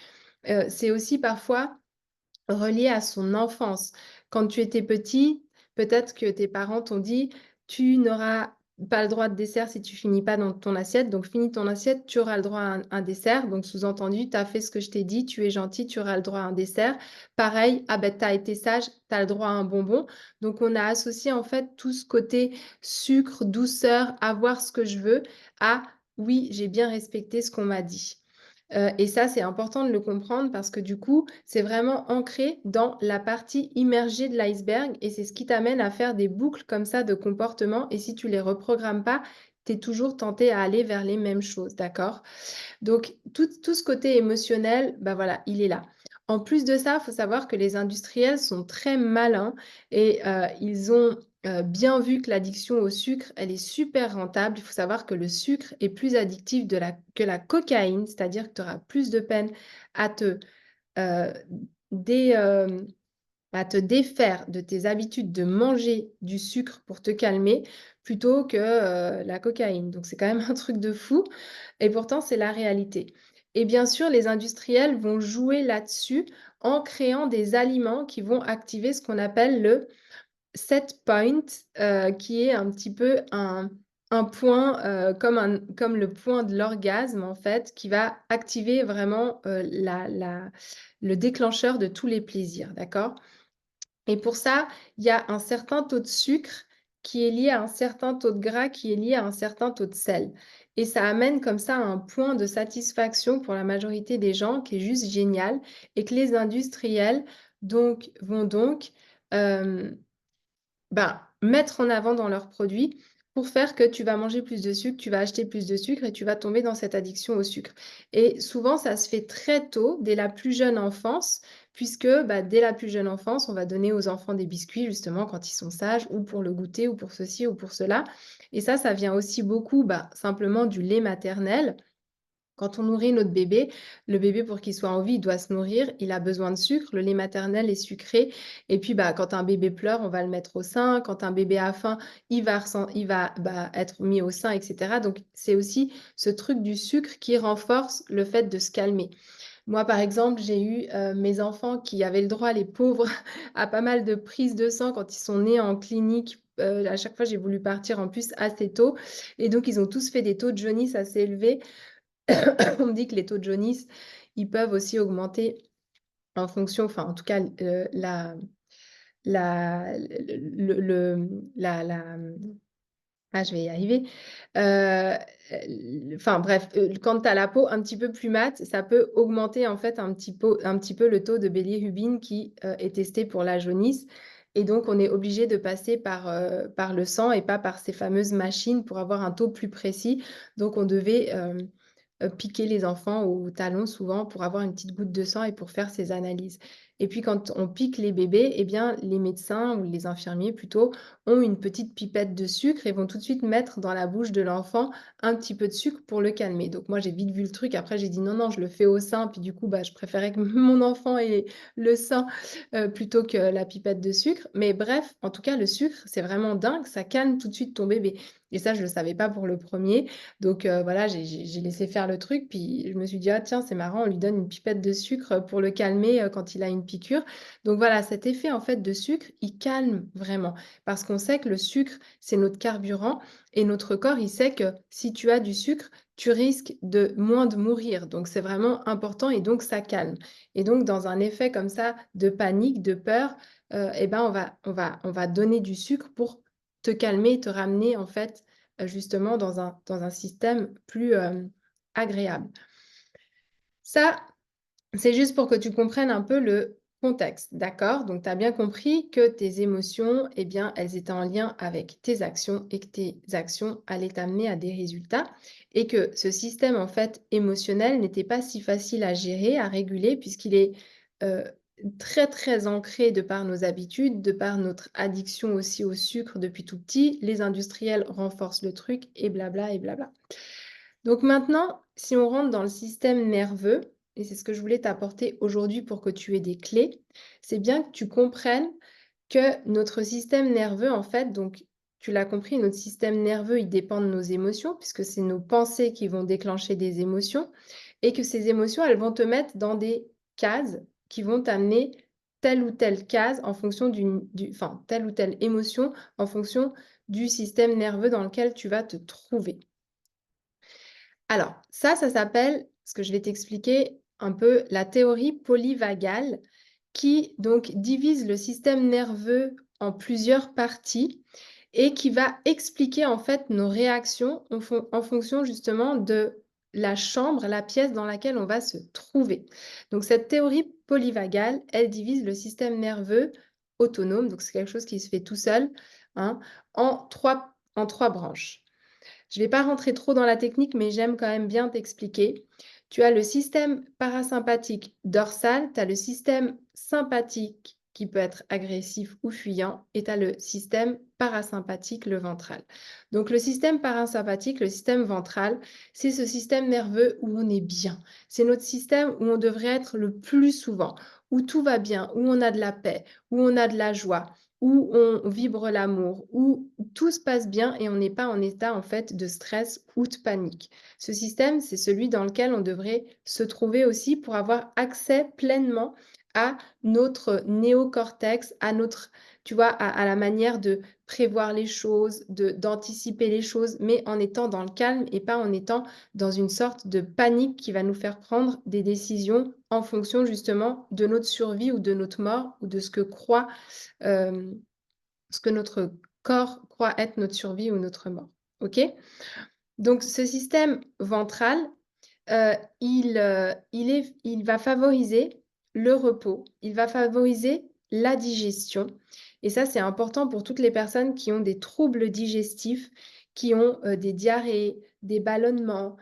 C'est aussi parfois relié à son enfance. Quand tu étais petit, peut-être que tes parents t'ont dit: «Tu n'auras pas le droit de dessert si tu finis pas dans ton assiette, donc finis ton assiette, tu auras le droit à un dessert». Donc sous-entendu: «Tu as fait ce que je t'ai dit, tu es gentil, tu auras le droit à un dessert». Pareil: «Ah ben, tu as été sage, tu as le droit à un bonbon». Donc on a associé en fait tout ce côté sucre, douceur, avoir ce que je veux à: «Oui, j'ai bien respecté ce qu'on m'a dit». Et ça, c'est important de le comprendre parce que du coup, c'est vraiment ancré dans la partie immergée de l'iceberg et c'est ce qui t'amène à faire des boucles comme ça de comportement et si tu les reprogrammes pas, tu es toujours tenté à aller vers les mêmes choses, d'accord? Donc tout ce côté émotionnel, bah, voilà, il est là. En plus de ça, il faut savoir que les industriels sont très malins et ils ont, bien vu que l'addiction au sucre, elle est super rentable. Il faut savoir que le sucre est plus addictif que la cocaïne, c'est-à-dire que tu auras plus de peine à te, heu, dé hem à te défaire de tes habitudes de manger du sucre pour te calmer, plutôt que, la cocaïne. Donc c'est quand même un truc de fou et pourtant c'est la réalité. Et bien sûr, les industriels vont jouer là-dessus en créant des aliments qui vont activer ce qu'on appelle le set point, qui est un petit peu un point, comme le point de l'orgasme en fait, qui va activer vraiment, le déclencheur de tous les plaisirs, d'accord? Et pour ça, il y a un certain taux de sucre qui est lié à un certain taux de gras qui est lié à un certain taux de sel. Et ça amène comme ça un point de satisfaction pour la majorité des gens qui est juste génial et que les industriels vont donc, hem ben, mettre en avant dans leurs produits pour faire que tu vas manger plus de sucre, tu vas acheter plus de sucre et tu vas tomber dans cette addiction au sucre. Et souvent, ça se fait très tôt, dès la plus jeune enfance, puisque bah, dès la plus jeune enfance, on va donner aux enfants des biscuits justement quand ils sont sages, ou pour le goûter, ou pour ceci, ou pour cela. Et ça vient aussi beaucoup bah, simplement du lait maternel. Quand on nourrit notre bébé, le bébé pour qu'il soit en vie, il doit se nourrir, il a besoin de sucre, le lait maternel est sucré et puis, bah, quand un bébé pleure, on va le mettre au sein, quand un bébé a faim, il va, bah, être mis au sein et cetera. Donc c'est aussi ce truc du sucre qui renforce le fait de se calmer. Moi, par exemple, j'ai eu, mes enfants qui avaient le droit, les pauvres, à pas mal de prises de sang quand ils sont nés en clinique. À chaque fois, j'ai voulu partir en plus assez tôt et donc ils ont tous fait des taux de jaunisse assez élevés. On me dit que les taux de jaunisse, ils peuvent aussi augmenter en fonction enfin, en tout cas, la la le la la, mmh, Ah, je vais y arriver. Heu, enfin bref, quand tu as la peau un petit peu plus mate, ça peut augmenter en fait un petit peu le taux de bilirubine qui, est testé pour la jaunisse et donc on est obligé de passer par le sang et pas par ces fameuses machines pour avoir un taux plus précis. Donc on devait, piquer les enfants au talon souvent pour avoir une petite goutte de sang et pour faire ces analyses. Et puis quand on pique les bébés, eh bien les médecins ou les infirmiers plutôt ont une petite pipette de sucre et vont tout de suite mettre dans la bouche de l'enfant un petit peu de sucre pour le calmer. Donc moi, j'ai vite vu le truc. Après, j'ai dit: «Non, non, je le fais au sein». Puis du coup, bah, je préférais que mon enfant ait le sein, plutôt que la pipette de sucre. Mais bref, en tout cas, le sucre, c'est vraiment dingue, ça calme tout de suite ton bébé et ça, je ne le savais pas pour le premier. Donc voilà, j'ai laissé faire le truc. Puis je me suis dit: «Ah tiens, c'est marrant, on lui donne une pipette de sucre, pour le calmer, quand il a une piqûre». Donc voilà, cet effet en fait de sucre, il calme vraiment. Parce qu'on sait que le sucre, c'est notre carburant et notre corps, il sait que si tu as du sucre, tu risques de moins de mourir. Donc c'est vraiment important et donc ça calme. Et donc dans un effet comme ça de panique, de peur, et ben on va donner du sucre pour te calmer, te ramener en fait, justement dans un système plus, agréable. Ça, c'est juste pour que tu comprennes un peu le contexte, d'accord? Donc, tu as bien compris que tes émotions, eh bien, elles étaient en lien avec tes actions et que tes actions allaient t'amener à des résultats et que ce système, en fait, émotionnel n'était pas si facile à gérer, à réguler, puisqu'il est euh, très, très ancré de par nos habitudes, de par notre addiction aussi au sucre depuis tout petit. Les industriels renforcent le truc et blabla et blabla. Donc maintenant, si on rentre dans le système nerveux, et c'est ce que je voulais t'apporter aujourd'hui pour que tu aies des clés, c'est bien que tu comprennes que notre système nerveux, en fait, donc tu l'as compris, notre système nerveux, il dépend de nos émotions, puisque c'est nos pensées qui vont déclencher des émotions, et que ces émotions, elles vont te mettre dans des cases qui vont t'amener telle ou telle case en fonction enfin, telle ou telle émotion en fonction du système nerveux dans lequel tu vas te trouver. Alors, ça s'appelle, ce que je vais t'expliquer un peu, la théorie polyvagale qui donc divise le système nerveux en plusieurs parties et qui va expliquer en fait nos réactions en fonction justement de la chambre, la pièce dans laquelle on va se trouver. Donc cette théorie polyvagale, elle divise le système nerveux autonome, donc c'est quelque chose qui se fait tout seul, hein, en trois branches. Je ne vais pas rentrer trop dans la technique, mais j'aime quand même bien t'expliquer. Tu as le système parasympathique dorsal, tu as le système sympathique qui peut être agressif ou fuyant, et tu as le système parasympathique, le ventral. Donc le système parasympathique, le système ventral, c'est ce système nerveux où on est bien. C'est notre système où on devrait être le plus souvent, où tout va bien, où on a de la paix, où on a de la joie, où on vibre l'amour, où tout se passe bien et on n'est pas en état en fait de stress ou de panique. Ce système, c'est celui dans lequel on devrait se trouver aussi pour avoir accès pleinement à notre néocortex, à notre, tu vois, à la manière de prévoir les choses, d'anticiper les choses, mais en étant dans le calme et pas en étant dans une sorte de panique qui va nous faire prendre des décisions en fonction justement de notre survie ou de notre mort ou de euh, ce que notre corps croit être notre survie ou notre mort. OK? Donc ce système ventral, il va favoriser le repos, il va favoriser la digestion et ça, c'est important pour toutes les personnes qui ont des troubles digestifs, qui ont, des diarrhées, des ballonnements,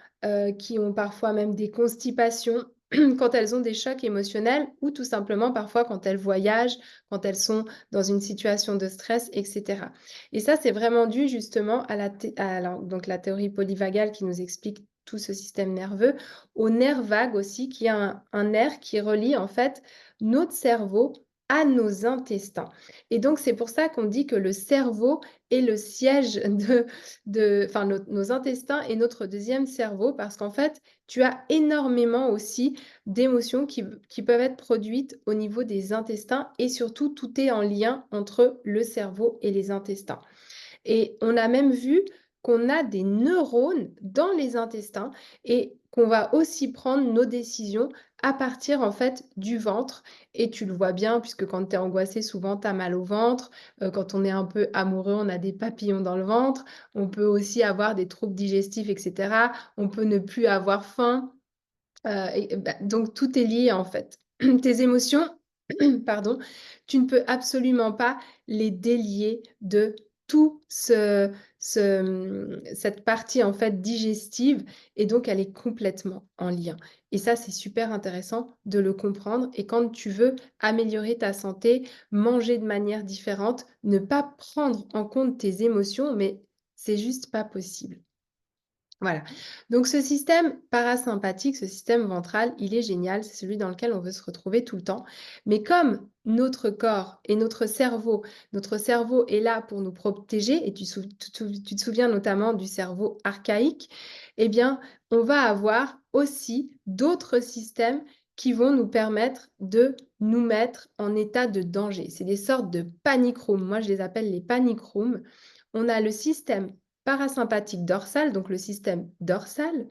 qui ont parfois même des constipations quand elles ont des chocs émotionnels ou tout simplement parfois quand elles voyagent, quand elles sont dans une situation de stress et cetera. Et ça, c'est vraiment dû justement donc la théorie polyvagale qui nous explique tout ce système nerveux, au nerf vague aussi, qui est un nerf qui relie en fait notre cerveau à nos intestins. Et donc, c'est pour ça qu'on dit que le cerveau est le siège enfin, nos intestins est notre deuxième cerveau, parce qu'en fait, tu as énormément aussi d'émotions qui peuvent être produites au niveau des intestins et surtout, tout est en lien entre le cerveau et les intestins. Et on a même vu qu'on a des neurones dans les intestins et qu'on va aussi prendre nos décisions à partir en fait du ventre et tu le vois bien puisque quand tu es angoissé, souvent tu as mal au ventre. Quand on est un peu amoureux, on a des papillons dans le ventre. On peut aussi avoir des troubles digestifs et cetera. On peut ne plus avoir faim. Donc tout est lié en fait. Tes émotions, pardon, tu ne peux absolument pas les délier de tout cette partie en fait digestive et donc elle est complètement en lien. Et ça, c'est super intéressant de le comprendre et quand tu veux améliorer ta santé, manger de manière différente, ne pas prendre en compte tes émotions, mais c'est juste pas possible. Voilà. Donc ce système parasympathique, ce système ventral, il est génial. C'est celui dans lequel on veut se retrouver tout le temps. Mais comme notre corps et notre cerveau est là pour nous protéger, et tu te souviens notamment du cerveau archaïque, eh bien, on va avoir aussi d'autres systèmes qui vont nous permettre de nous mettre en état de danger. C'est des sortes de panic rooms. Moi, je les appelle les panic rooms. On a le système parasympathique dorsal, donc le système dorsal,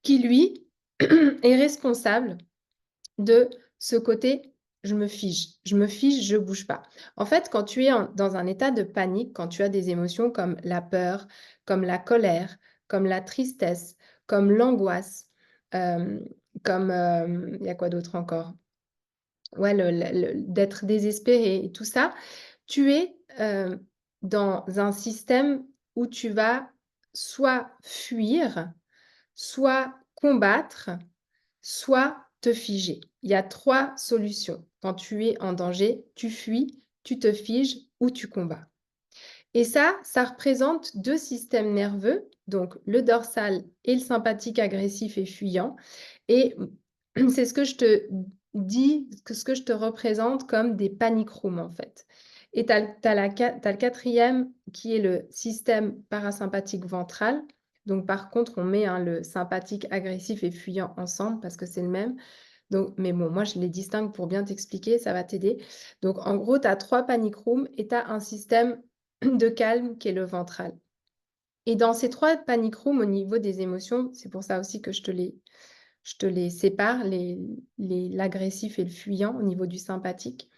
qui lui est responsable de ce côté je me fige, je bouge pas. En fait, quand tu es dans un état de panique, quand tu as des émotions comme la peur, comme la colère, comme la tristesse, comme l'angoisse, euh, comme il y a quoi d'autre encore? Ouais, d'être désespéré et tout ça, tu es dans un système où tu vas soit fuir, soit combattre, soit te figer. Il y a 3 solutions. Quand tu es en danger, tu fuis, tu te figes ou tu combats. Et ça représente 2 systèmes nerveux, donc le dorsal et le sympathique agressif et fuyant. Et c'est ce que je te dis, ce que je te représente comme des panic rooms en fait. Et tu as, le 4e qui est le système parasympathique ventral. Donc par contre, on met le sympathique agressif et fuyant ensemble parce que c'est le même. Donc, mais bon, moi je les distingue pour bien t'expliquer, ça va t'aider. Donc en gros, tu as 3 panic rooms et tu as un système de calme qui est le ventral. Et dans ces 3 panic rooms au niveau des émotions, c'est pour ça aussi que je te les sépare, l'agressif et le fuyant au niveau du sympathique.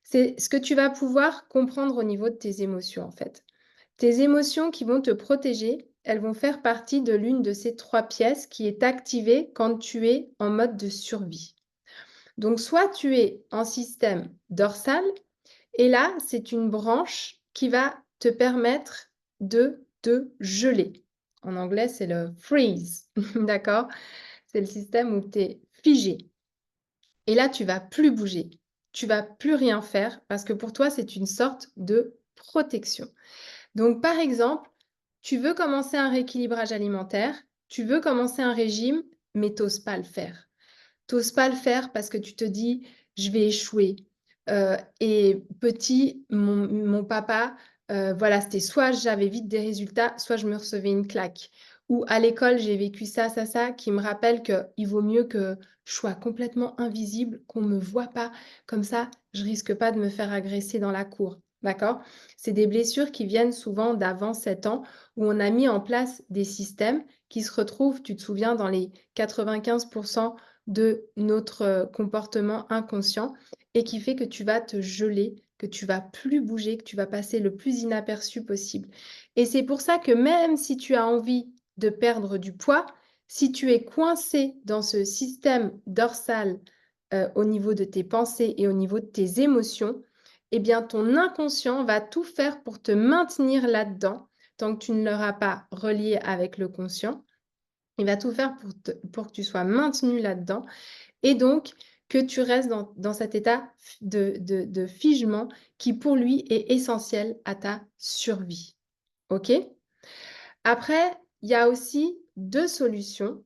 C'est ce que tu vas pouvoir comprendre au niveau de tes émotions, en fait. Tes émotions qui vont te protéger, elles vont faire partie de l'une de ces 3 pièces qui est activée quand tu es en mode de survie. Donc, soit tu es en système dorsal, et là, c'est une branche qui va te permettre de te geler. En anglais, c'est le freeze, d'accord? C'est le système où tu es figé. Et là, tu vas plus bouger. Tu vas plus rien faire parce que pour toi, c'est une sorte de protection. Donc, par exemple, tu veux commencer un rééquilibrage alimentaire, tu veux commencer un régime, mais tu n'oses pas le faire. Tu n'oses pas le faire parce que tu te dis, je vais échouer. Et petit, mon papa, voilà, c'était soit j'avais vite des résultats, soit je me recevais une claque. Ou à l'école, j'ai vécu ça, qui me rappelle qu'il vaut mieux que je sois complètement invisible, qu'on ne me voit pas. Comme ça, je risque pas de me faire agresser dans la cour. D'accord? C'est des blessures qui viennent souvent d'avant 7 ans, où on a mis en place des systèmes qui se retrouvent, tu te souviens, dans les 95% de notre comportement inconscient et qui fait que tu vas te geler, que tu vas plus bouger, que tu vas passer le plus inaperçu possible. Et c'est pour ça que même si tu as envie de perdre du poids, si tu es coincé dans ce système dorsal au niveau de tes pensées et au niveau de tes émotions, eh bien ton inconscient va tout faire pour te maintenir là-dedans tant que tu ne l'auras pas relié avec le conscient. Il va tout faire pour que tu sois maintenu là-dedans et donc que tu restes dans cet état de figement qui, pour lui, est essentiel à ta survie. OK? Après, il y a aussi 2 solutions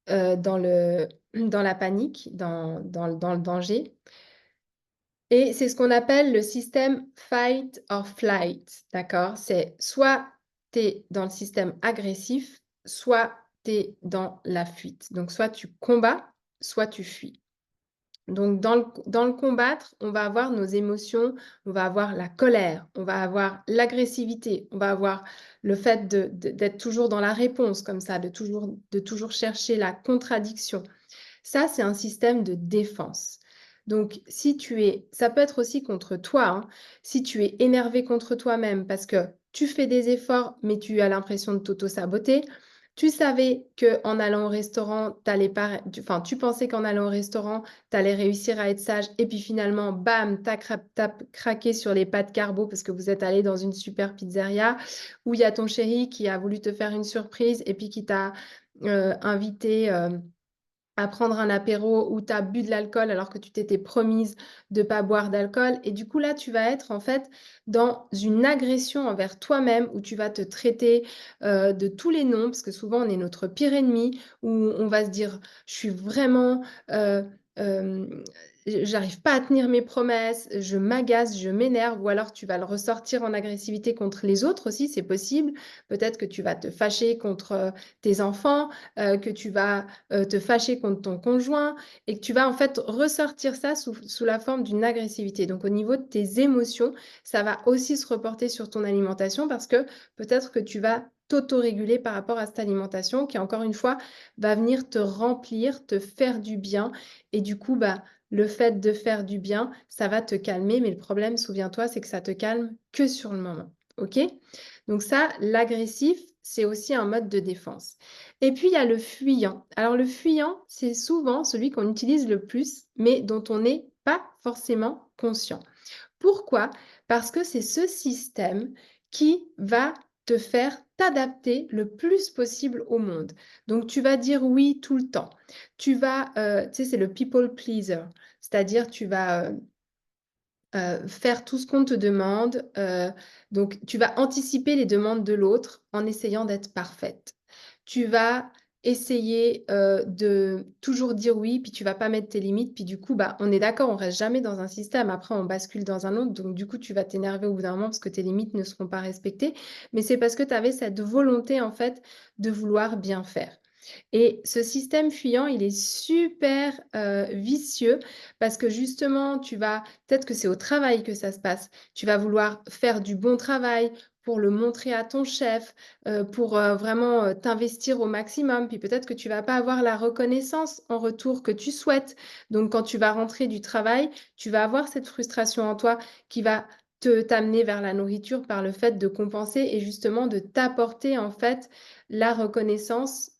dans la panique, dans le danger. Et c'est ce qu'on appelle le système fight or flight, d'accord? C'est soit tu es dans le système agressif, soit tu es dans la fuite. Donc soit tu combats, soit tu fuis. Donc dans le combattre, on va avoir nos émotions, on va avoir la colère, on va avoir l'agressivité, on va avoir le fait d'être toujours dans la réponse comme ça, de toujours chercher la contradiction. Ça, c'est un système de défense. Donc, si tu es, ça peut être aussi contre toi, hein. Si tu es énervé contre toi-même parce que tu fais des efforts, mais tu as l'impression de t'auto-saboter, tu savais qu'en allant au restaurant, enfin, tu pensais qu'en allant au restaurant, tu allais réussir à être sage, et puis finalement, bam, t'as craqué sur les pâtes carbo parce que vous êtes allé dans une super pizzeria, où il y a ton chéri qui a voulu te faire une surprise, et puis qui t'a invité à prendre un apéro où tu as bu de l'alcool alors que tu t'étais promise de ne pas boire d'alcool. Et du coup, là, tu vas être en fait dans une agression envers toi-même où tu vas te traiter de tous les noms, parce que souvent, on est notre pire ennemi, où on va se dire, je suis vraiment... euh, j'arrive pas à tenir mes promesses, je m'agace, je m'énerve, ou alors tu vas le ressortir en agressivité contre les autres aussi, c'est possible. Peut-être que tu vas te fâcher contre tes enfants, que tu vas te fâcher contre ton conjoint, et que tu vas en fait ressortir ça sous la forme d'une agressivité. Donc au niveau de tes émotions, ça va aussi se reporter sur ton alimentation, parce que peut-être que tu vas t'auto-réguler par rapport à cette alimentation qui, encore une fois, va venir te remplir, te faire du bien. Et du coup, bah, le fait de faire du bien, ça va te calmer. Mais le problème, souviens-toi, c'est que ça te calme que sur le moment. OK? Donc ça, l'agressif, c'est aussi un mode de défense. Et puis, il y a le fuyant. Alors, le fuyant, c'est souvent celui qu'on utilise le plus, mais dont on n'est pas forcément conscient. Pourquoi? Parce que c'est ce système qui va te faire t'adapter le plus possible au monde. Donc, tu vas dire oui tout le temps. Tu sais, c'est le people pleaser, c'est-à-dire tu vas faire tout ce qu'on te demande. Donc, tu vas anticiper les demandes de l'autre en essayant d'être parfaite. Tu vas essayer de toujours dire oui, puis tu vas pas mettre tes limites. Puis du coup, bah, on est d'accord, on reste jamais dans un système. Après, on bascule dans un autre. Donc, du coup, tu vas t'énerver au bout d'un moment parce que tes limites ne seront pas respectées. Mais c'est parce que tu avais cette volonté, en fait, de vouloir bien faire. Et ce système fuyant, il est super vicieux, parce que justement, peut-être que c'est au travail que ça se passe, tu vas vouloir faire du bon travail pour le montrer à ton chef, pour vraiment t'investir au maximum, puis peut-être que tu vas pas avoir la reconnaissance en retour que tu souhaites. Donc, quand tu vas rentrer du travail, tu vas avoir cette frustration en toi qui va t'amener vers la nourriture par le fait de compenser et justement de t'apporter en fait la reconnaissance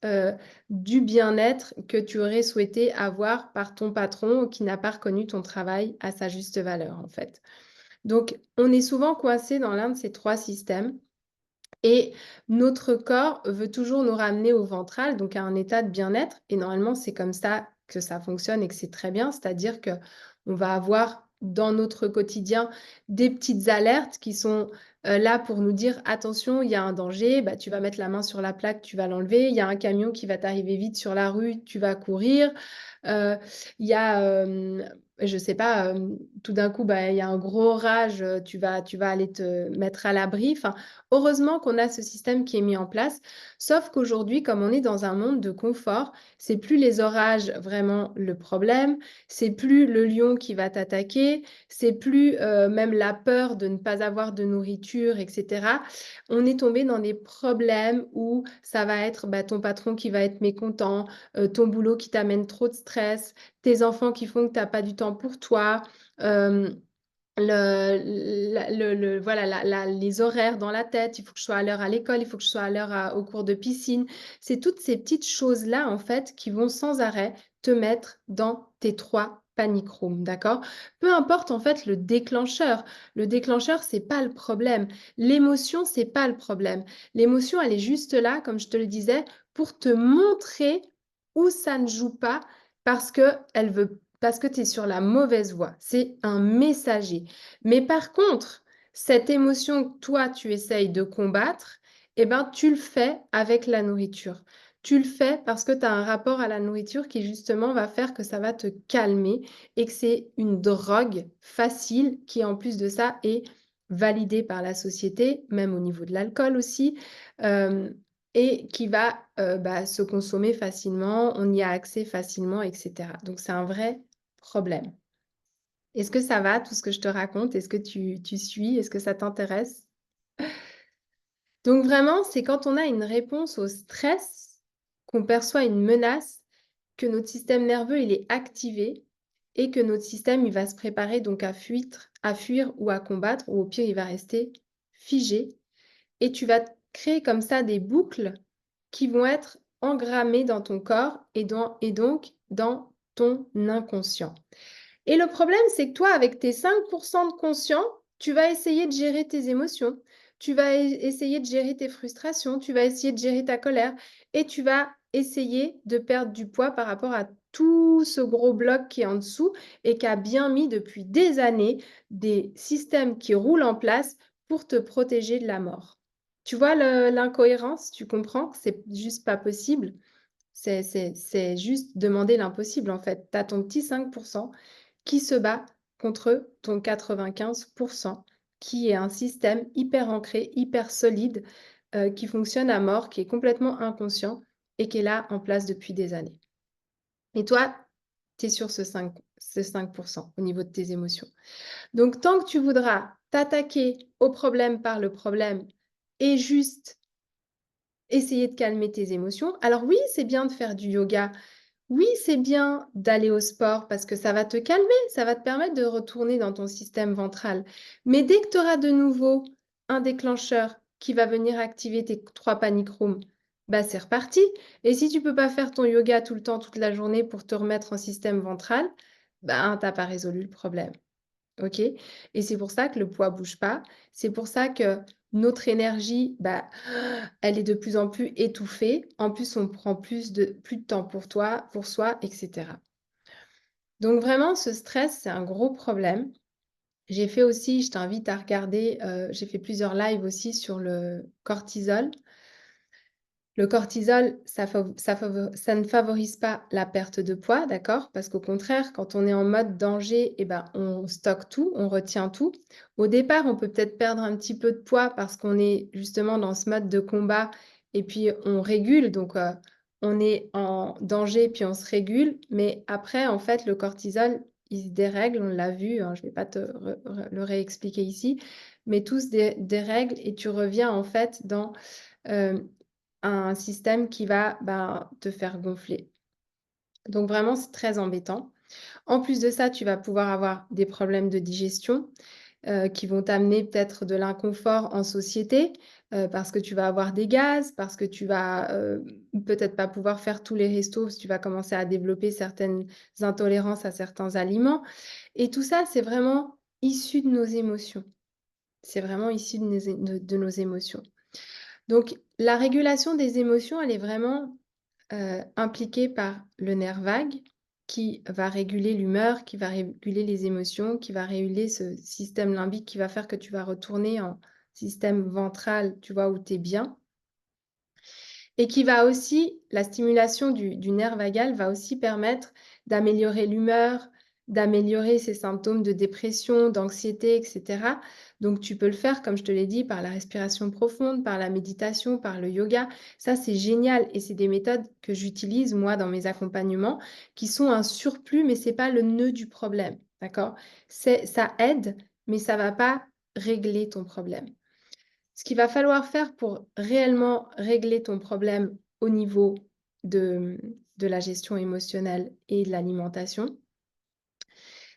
du bien-être que tu aurais souhaité avoir par ton patron qui n'a pas reconnu ton travail à sa juste valeur, en fait. Donc, on est souvent coincé dans l'un de ces trois systèmes. Et notre corps veut toujours nous ramener au ventral, donc à un état de bien-être. Et normalement, c'est comme ça que ça fonctionne et que c'est très bien. C'est-à-dire que on va avoir dans notre quotidien des petites alertes qui sont là pour nous dire attention, il y a un danger, bah, tu vas mettre la main sur la plaque, tu vas l'enlever. Il y a un camion qui va t'arriver vite sur la rue, tu vas courir. Euh, il y a, je sais pas, tout d'un coup, bah, il y a un gros orage, tu vas aller te mettre à l'abri. Enfin, heureusement qu'on a ce système qui est mis en place, sauf qu'aujourd'hui, comme on est dans un monde de confort, c'est plus les orages vraiment le problème, c'est plus le lion qui va t'attaquer, c'est plus même la peur de ne pas avoir de nourriture, etc. On est tombé dans des problèmes où ça va être bah, ton patron qui va être mécontent, ton boulot qui t'amène trop de stress, tes enfants qui font que tu n'as pas du temps pour toi. euh, voilà, les horaires dans la tête, il faut que je sois à l'heure à l'école, il faut que je sois à l'heure au cours de piscine. C'est toutes ces petites choses-là, en fait, qui vont sans arrêt te mettre dans tes trois panic rooms, d'accord? Peu importe, en fait, le déclencheur. Le déclencheur, c'est pas le problème. L'émotion, c'est pas le problème. L'émotion, elle est juste là, comme je te le disais, pour te montrer où ça ne joue pas parce que parce que tu es sur la mauvaise voie. C'est un messager. Mais par contre, cette émotion que toi, tu essayes de combattre, eh ben, tu le fais avec la nourriture. Tu le fais parce que tu as un rapport à la nourriture qui justement va faire que ça va te calmer et que c'est une drogue facile qui, en plus de ça, est validée par la société, même au niveau de l'alcool aussi, et qui va bah, se consommer facilement, on y a accès facilement, etc. Donc, c'est un vrai problème. Est-ce que ça va, tout ce que je te raconte? Est-ce que tu suis? Est-ce que ça t'intéresse? Donc vraiment, c'est quand on a une réponse au stress, qu'on perçoit une menace, que notre système nerveux, il est activé et que notre système, il va se préparer donc à fuir ou à combattre, ou au pire, il va rester figé. Et tu vas créer comme ça des boucles qui vont être engrammées dans ton corps et donc dans ton inconscient. Et le problème, c'est que toi, avec tes 5% de conscient, tu vas essayer de gérer tes émotions, tu vas essayer de gérer tes frustrations, tu vas essayer de gérer ta colère et tu vas essayer de perdre du poids par rapport à tout ce gros bloc qui est en dessous et qui a bien mis depuis des années des systèmes qui roulent en place pour te protéger de la mort. Tu vois l'incohérence? Tu comprends que c'est juste pas possible? C'est juste demander l'impossible, en fait. Tu as ton petit 5% qui se bat contre ton 95%, qui est un système hyper ancré, hyper solide, qui fonctionne à mort, qui est complètement inconscient et qui est là en place depuis des années. Et toi, tu es sur ce 5% au niveau de tes émotions. Donc, tant que tu voudras t'attaquer au problème par le problème et juste essayer de calmer tes émotions, alors oui, c'est bien de faire du yoga. Oui, c'est bien d'aller au sport parce que ça va te calmer, ça va te permettre de retourner dans ton système ventral. Mais dès que tu auras de nouveau un déclencheur qui va venir activer tes 3 panic rooms, bah c'est reparti. Et si tu peux pas faire ton yoga tout le temps, toute la journée pour te remettre en système ventral, bah, tu n'as pas résolu le problème. OK? Et c'est pour ça que le poids bouge pas. C'est pour ça que notre énergie, bah, elle est de plus en plus étouffée. En plus, on prend plus de temps pour toi, pour soi, et cetera. Donc vraiment, ce stress, c'est un gros problème. J'ai fait aussi, je t'invite à regarder, j'ai fait plusieurs lives aussi sur le cortisol. Le cortisol, ça ne favorise pas la perte de poids, d'accord? Parce qu'au contraire, quand on est en mode danger, eh ben, on stocke tout, on retient tout. Au départ, on peut peut-être perdre un petit peu de poids parce qu'on est justement dans ce mode de combat et puis on régule, donc on est en danger puis on se régule. Mais après, en fait, le cortisol, il se dérègle, on l'a vu, hein, je ne vais pas te le réexpliquer ici, mais tout se dérègle et tu reviens en fait dans un système qui va te faire gonfler. Donc vraiment, c'est très embêtant. En plus de ça, tu vas pouvoir avoir des problèmes de digestion qui vont t'amener peut-être de l'inconfort en société parce que tu vas avoir des gaz, parce que tu vas peut-être pas pouvoir faire tous les restos, parce que tu vas commencer à développer certaines intolérances à certains aliments. Et tout ça, c'est vraiment issu de nos émotions. C'est vraiment issu de nos émotions. Donc, la régulation des émotions, elle est vraiment impliquée par le nerf vague qui va réguler l'humeur, qui va réguler les émotions, qui va réguler ce système limbique qui va faire que tu vas retourner en système ventral, tu vois, où tu es bien. Et qui va aussi, la stimulation du nerf vagal va aussi permettre d'améliorer l'humeur, d'améliorer ces symptômes de dépression, d'anxiété, etc. Donc, tu peux le faire, comme je te l'ai dit, par la respiration profonde, par la méditation, par le yoga. Ça, c'est génial et c'est des méthodes que j'utilise, moi, dans mes accompagnements, qui sont un surplus, mais ce n'est pas le nœud du problème, d'accord? Ça aide, mais ça ne va pas régler ton problème. Ce qu'il va falloir faire pour réellement régler ton problème au niveau de la gestion émotionnelle et de l'alimentation,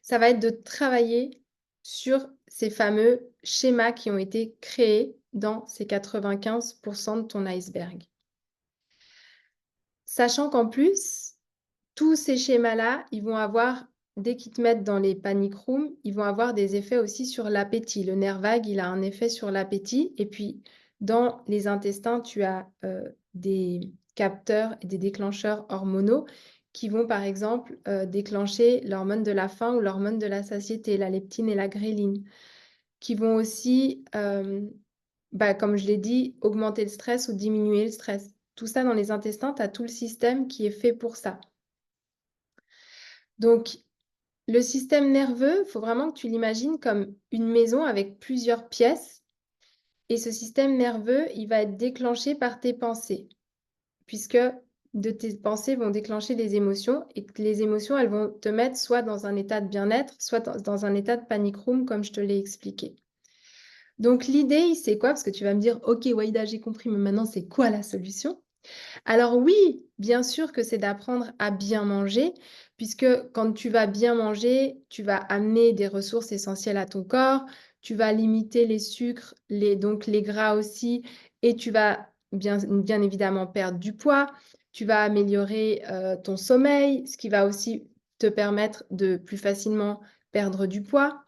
ça va être de travailler sur ces fameux schémas qui ont été créés dans ces 95% de ton iceberg. Sachant qu'en plus, tous ces schémas-là, ils vont avoir, dès qu'ils te mettent dans les panic rooms, ils vont avoir des effets aussi sur l'appétit. Le nerf vague, il a un effet sur l'appétit. Et puis, dans les intestins, tu as des capteurs et des déclencheurs hormonaux qui vont, par exemple, déclencher l'hormone de la faim ou l'hormone de la satiété, la leptine et la gréline, qui vont aussi, comme je l'ai dit, augmenter le stress ou diminuer le stress. Tout ça dans les intestins, tu as tout le système qui est fait pour ça. Donc, le système nerveux, il faut vraiment que tu l'imagines comme une maison avec plusieurs pièces. Et ce système nerveux, il va être déclenché par tes pensées, puisque de tes pensées vont déclencher les émotions, et que les émotions, elles vont te mettre soit dans un état de bien-être, soit dans un état de panic room, comme je te l'ai expliqué. Donc, l'idée, c'est quoi? Parce que tu vas me dire, OK, Waïda, j'ai compris, mais maintenant, c'est quoi la solution? Alors oui, bien sûr que c'est d'apprendre à bien manger, puisque quand tu vas bien manger, tu vas amener des ressources essentielles à ton corps, tu vas limiter les sucres, donc les gras aussi, et tu vas bien évidemment perdre du poids. Tu vas améliorer ton sommeil, ce qui va aussi te permettre de plus facilement perdre du poids.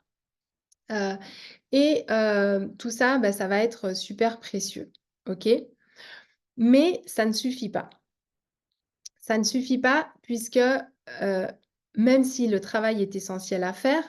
Euh, tout ça, bah, ça va être super précieux. OK? Mais ça ne suffit pas. Ça ne suffit pas puisque, même si le travail est essentiel à faire,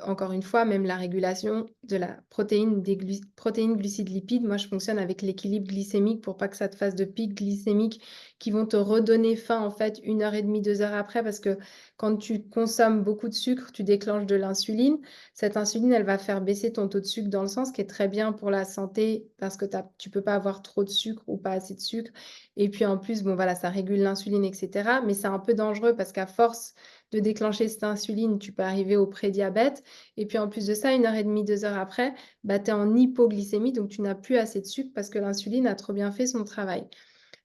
encore une fois, même la régulation de la protéine, des protéines, glucides, lipides, moi je fonctionne avec l'équilibre glycémique pour pas que ça te fasse de pics glycémiques qui vont te redonner faim en fait 1 heure et demie, 2 heures après parce que quand tu consommes beaucoup de sucre, tu déclenches de l'insuline. Cette insuline, elle va faire baisser ton taux de sucre dans le sang, ce qui est très bien pour la santé parce que tu peux pas avoir trop de sucre ou pas assez de sucre et puis en plus, bon voilà, ça régule l'insuline et cetera, mais c'est un peu dangereux parce qu'à force de déclencher cette insuline, tu peux arriver au prédiabète et puis en plus de ça, 1 heure et demie, 2 heures après, bah, tu es en hypoglycémie, donc tu n'as plus assez de sucre parce que l'insuline a trop bien fait son travail.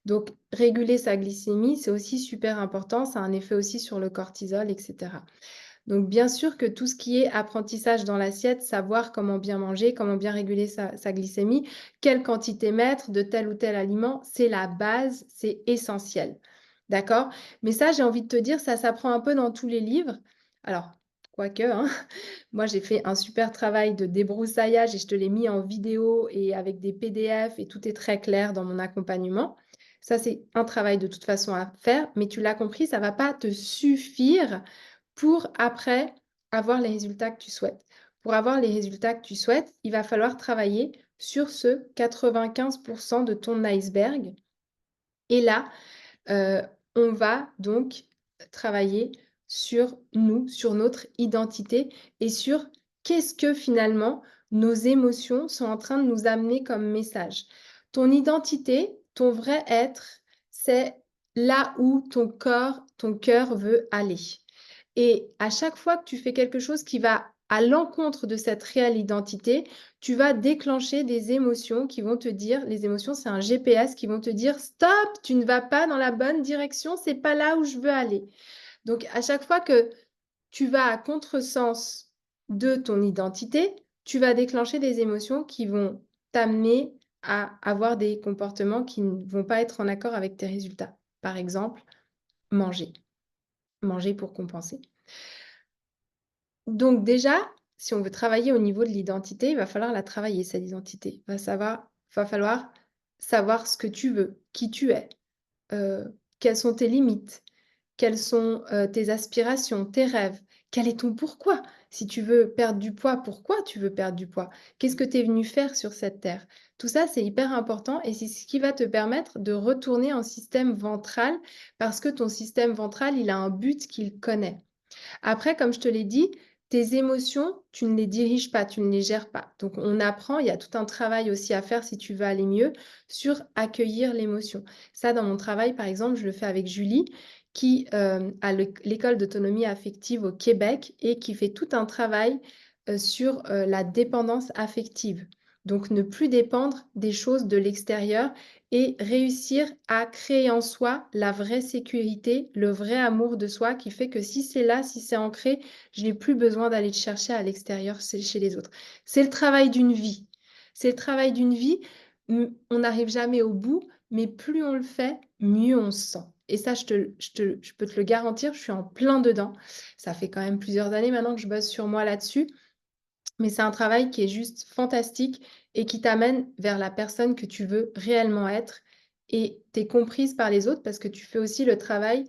Donc réguler sa glycémie, c'est aussi super important, ça a un effet aussi sur le cortisol et cetera. Donc bien sûr que tout ce qui est apprentissage dans l'assiette, savoir comment bien manger, comment bien réguler sa glycémie, quelle quantité mettre de tel ou tel aliment, c'est la base, c'est essentiel. D'accord? Mais ça, j'ai envie de te dire, ça s'apprend un peu dans tous les livres. Alors, quoique, hein, moi j'ai fait un super travail de débroussaillage et je te l'ai mis en vidéo et avec des PDF et tout est très clair dans mon accompagnement. Ça, c'est un travail de toute façon à faire, mais tu l'as compris, ça ne va pas te suffire pour après avoir les résultats que tu souhaites. Pour avoir les résultats que tu souhaites, il va falloir travailler sur ce 95 de ton iceberg et là, Heu, on va donc travailler sur nous, sur notre identité et sur qu'est-ce que finalement nos émotions sont en train de nous amener comme message. Ton identité, ton vrai être, c'est là où ton cœur veut aller et à chaque fois que tu fais quelque chose qui va à l'encontre de cette réelle identité, tu vas déclencher des émotions qui vont te dire les émotions, c'est un GPS qui vont te dire: «Stop, tu ne vas pas dans la bonne direction, c'est pas là où je veux aller». Donc à chaque fois que tu vas à contresens de ton identité, tu vas déclencher des émotions qui vont t'amener à avoir des comportements qui ne vont pas être en accord avec tes résultats. Par exemple, manger. Manger pour compenser. Donc déjà, si on veut travailler au niveau de l'identité, il va falloir la travailler, cette identité. Va falloir savoir ce que tu veux, qui tu es, quelles sont tes limites, quelles sont, tes aspirations, tes rêves, quel est ton pourquoi? Si tu veux perdre du poids, pourquoi tu veux perdre du poids? Qu'est-ce que tu es venu faire sur cette terre? Tout ça, c'est hyper important et c'est ce qui va te permettre de retourner en système ventral parce que ton système ventral, il a un but qu'il connaît. Après, comme je te l'ai dit, tes émotions, tu ne les diriges pas, tu ne les gères pas. Donc, on apprend, il y a tout un travail aussi à faire si tu veux aller mieux sur accueillir l'émotion. Ça, dans mon travail, par exemple, je le fais avec Julie, qui a l'école d'autonomie affective au Québec et qui fait tout un travail sur la dépendance affective. Donc, ne plus dépendre des choses de l'extérieur et réussir à créer en soi la vraie sécurité, le vrai amour de soi qui fait que si c'est là, si c'est ancré, je n'ai plus besoin d'aller le chercher à l'extérieur, c'est chez les autres. C'est le travail d'une vie. C'est le travail d'une vie. On n'arrive jamais au bout, mais plus on le fait, mieux on se sent. Et ça, je peux te le garantir, je suis en plein dedans. Ça fait quand même plusieurs années maintenant que je bosse sur moi là-dessus. Mais c'est un travail qui est juste fantastique et qui t'amène vers la personne que tu veux réellement être et tu es comprise par les autres parce que tu fais aussi le travail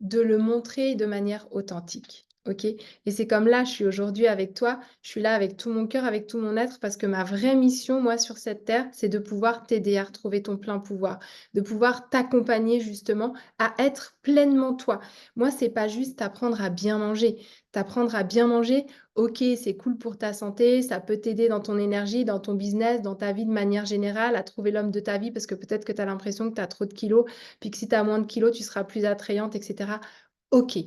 de le montrer de manière authentique. OK? Et c'est comme là, je suis aujourd'hui avec toi, je suis là avec tout mon cœur, avec tout mon être parce que ma vraie mission, moi, sur cette terre, c'est de pouvoir t'aider à retrouver ton plein pouvoir, de pouvoir t'accompagner justement à être pleinement toi. Moi, c'est pas juste t'apprendre à bien manger. T'apprendre à bien manger, OK, c'est cool pour ta santé, ça peut t'aider dans ton énergie, dans ton business, dans ta vie de manière générale, à trouver l'homme de ta vie parce que peut-être que tu as l'impression que tu as trop de kilos, puis que si tu as moins de kilos, tu seras plus attrayante et cetera. OK,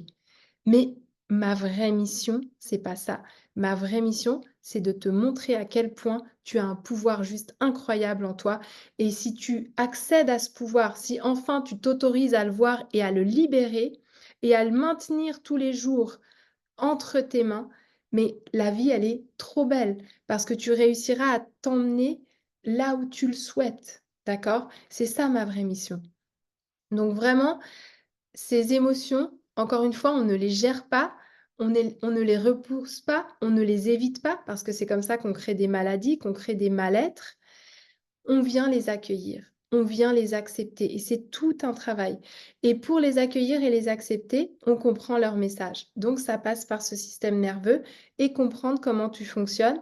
mais ma vraie mission, c'est pas ça. Ma vraie mission, c'est de te montrer à quel point tu as un pouvoir juste incroyable en toi. Et si tu accèdes à ce pouvoir, si enfin tu t'autorises à le voir et à le libérer et à le maintenir tous les jours entre tes mains, mais la vie, elle est trop belle parce que tu réussiras à t'emmener là où tu le souhaites, d'accord? C'est ça ma vraie mission. Donc vraiment, ces émotions, encore une fois, on ne les gère pas, on ne les repousse pas, on ne les évite pas parce que c'est comme ça qu'on crée des maladies, qu'on crée des mal-être. On vient les accueillir, on vient les accepter et c'est tout un travail. Et pour les accueillir et les accepter, on comprend leur message. Donc ça passe par ce système nerveux et comprendre comment tu fonctionnes,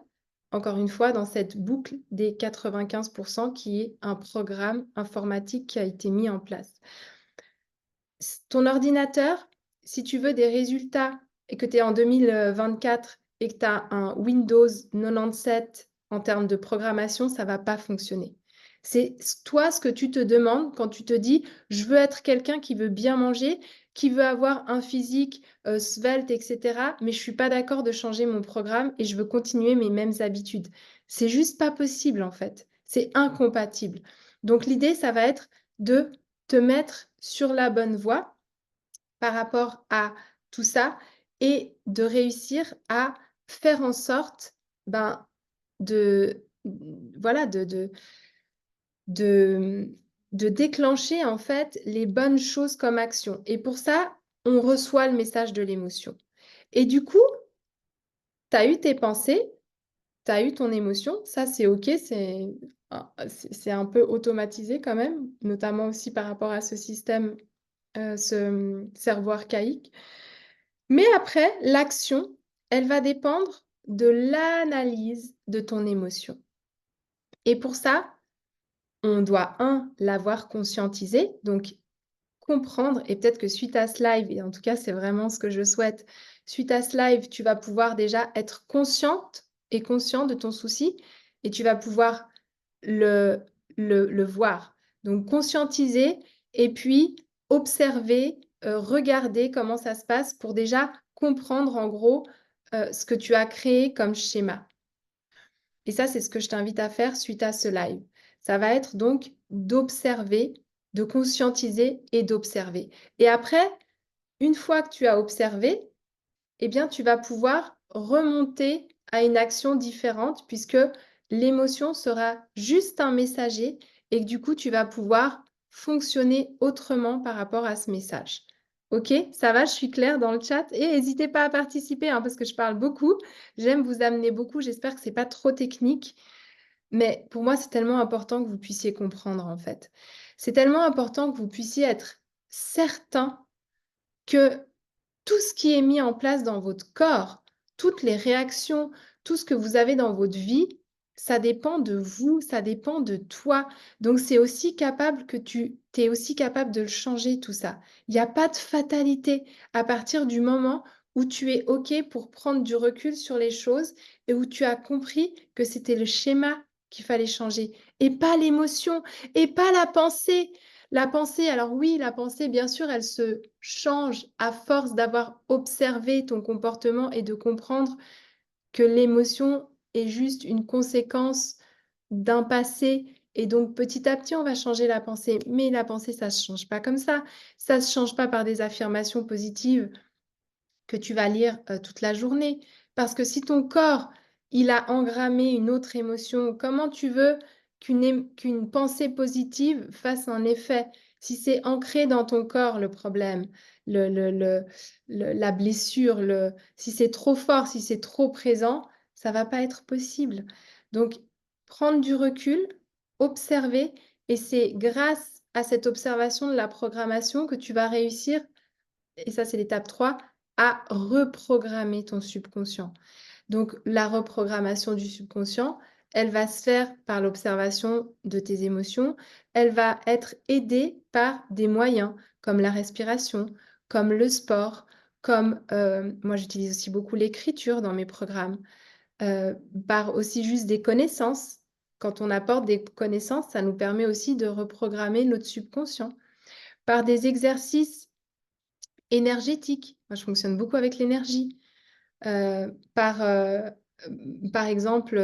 encore une fois, dans cette boucle des 95 qui est un programme informatique qui a été mis en place. Ton ordinateur, si tu veux des résultats et que tu es en 2024 et que tu as un Windows 97 en termes de programmation, ça ne va pas fonctionner. C'est toi ce que tu te demandes quand tu te dis: «Je veux être quelqu'un qui veut bien manger, qui veut avoir un physique, svelte et cetera, mais je ne suis pas d'accord de changer mon programme et je veux continuer mes mêmes habitudes». C'est juste pas possible, en fait. C'est incompatible. Donc l'idée, ça va être de te mettre sur la bonne voie par rapport à tout ça et de réussir à faire en sorte, ben, de voilà, de de déclencher, en fait, les bonnes choses comme action et pour ça, on reçoit le message de l'émotion et du coup, tu as eu tes pensées, tu as eu ton émotion, ça c'est OK, c'est un peu automatisé quand même, notamment aussi par rapport à ce système cerveau archaïque. Mais après, l'action, elle va dépendre de l'analyse de ton émotion. Et pour ça, on doit, l'avoir conscientisée, donc comprendre et peut-être que suite à ce live et en tout cas, c'est vraiment ce que je souhaite, suite à ce live, tu vas pouvoir déjà être consciente et conscient de ton souci et tu vas pouvoir le le voir. Donc conscientiser et puis observer, regarder comment ça se passe pour déjà comprendre en gros, ce que tu as créé comme schéma. Et ça, c'est ce que je t'invite à faire suite à ce live. Ça va être donc d'observer, de conscientiser et d'observer. Et après, une fois que tu as observé, eh bien, tu vas pouvoir remonter à une action différente puisque l'émotion sera juste un messager et que du coup, tu vas pouvoir fonctionner autrement par rapport à ce message. OK? Ça va? Je suis claire dans le chat? Et n'hésitez pas à participer, hein, parce que je parle beaucoup. J'aime vous amener beaucoup. J'espère que c'est pas trop technique. Mais pour moi, c'est tellement important que vous puissiez comprendre, en fait. C'est tellement important que vous puissiez être certain que tout ce qui est mis en place dans votre corps, toutes les réactions, tout ce que vous avez dans votre vie, ça dépend de vous, ça dépend de toi. Donc c'est aussi capable que tu es aussi capable de le changer tout ça. Il y a pas de fatalité à partir du moment où tu es OK pour prendre du recul sur les choses et où tu as compris que c'était le schéma qu'il fallait changer et pas l'émotion et pas la pensée. La pensée, alors oui, la pensée, bien sûr, elle se change à force d'avoir observé ton comportement et de comprendre que l'émotion est juste une conséquence d'un passé et donc petit à petit, on va changer la pensée. Mais la pensée, ça se change pas comme ça. Ça se change pas par des affirmations positives que tu vas lire, toute la journée. Parce que si ton corps, il a engrammé une autre émotion, comment tu veux qu'une pensée positive fasse un effet? Si c'est ancré dans ton corps le problème, la blessure, si c'est trop fort, si c'est trop présent, ça va pas être possible. Donc prendre du recul, observer et c'est grâce à cette observation de la programmation que tu vas réussir et ça, c'est l'étape 3, à reprogrammer ton subconscient. Donc la reprogrammation du subconscient, elle va se faire par l'observation de tes émotions. Elle va être aidée par des moyens comme la respiration, comme le sport, comme, moi j'utilise aussi beaucoup l'écriture dans mes programmes, par aussi juste des connaissances. Quand on apporte des connaissances, ça nous permet aussi de reprogrammer notre subconscient. Par des exercices énergétique. Moi, je fonctionne beaucoup avec l'énergie, par, Par exemple,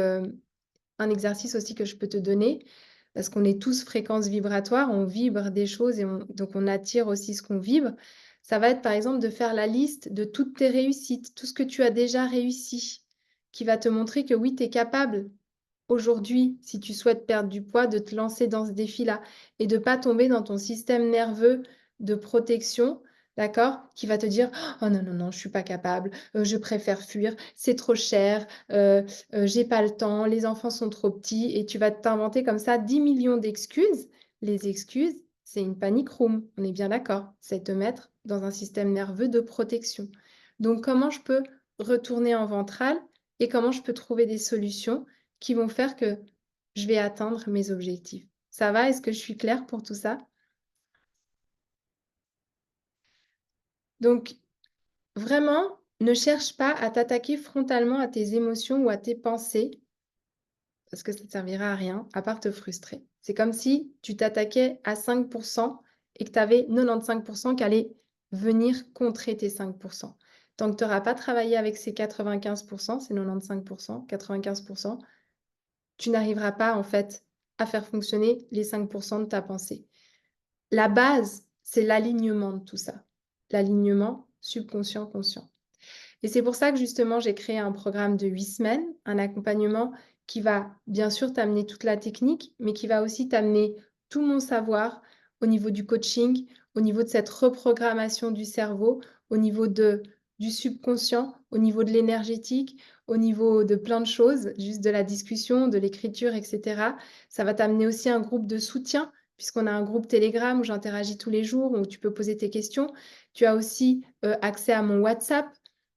un exercice aussi que je peux te donner, parce qu'on est tous fréquences vibratoires, on vibre des choses et donc on attire aussi ce qu'on vibre. Ça va être par exemple de faire la liste de toutes tes réussites, tout ce que tu as déjà réussi, qui va te montrer que oui, tu es capable aujourd'hui, si tu souhaites perdre du poids, de te lancer dans ce défi-là et de ne pas tomber dans ton système nerveux de protection, d'accord, qui va te dire: «Oh non, non, non, je ne suis pas capable, je préfère fuir, c'est trop cher, j'ai pas le temps, les enfants sont trop petits» et tu vas t'inventer comme ça 10 millions d'excuses. Les excuses, c'est une panic room, on est bien d'accord? C'est te mettre dans un système nerveux de protection. Donc comment je peux retourner en ventral et comment je peux trouver des solutions qui vont faire que je vais atteindre mes objectifs. Ça va? Est-ce que je suis claire pour tout ça? Donc vraiment, ne cherche pas à t'attaquer frontalement à tes émotions ou à tes pensées, parce que ça ne servira à rien, à part te frustrer. C'est comme si tu t'attaquais à 5 et que tu avais 95 qui allaient venir contrer tes 5. Tant que tu auras pas travaillé avec ces 95, ces 95 95, tu n'arriveras pas en fait à faire fonctionner les 5 de ta pensée. La base, c'est l'alignement de tout ça. L'alignement subconscient-conscient. Et c'est pour ça que justement, j'ai créé un programme de 8 semaines, un accompagnement qui va bien sûr t'amener toute la technique, mais qui va aussi t'amener tout mon savoir au niveau du coaching, au niveau de cette reprogrammation du cerveau, au niveau du subconscient, au niveau de l'énergétique, au niveau de plein de choses, juste de la discussion, de l'écriture, etc. Ça va t'amener aussi un groupe de soutien, puisqu'on a un groupe Telegram où j'interagis tous les jours, où tu peux poser tes questions. Tu as aussi accès à mon WhatsApp,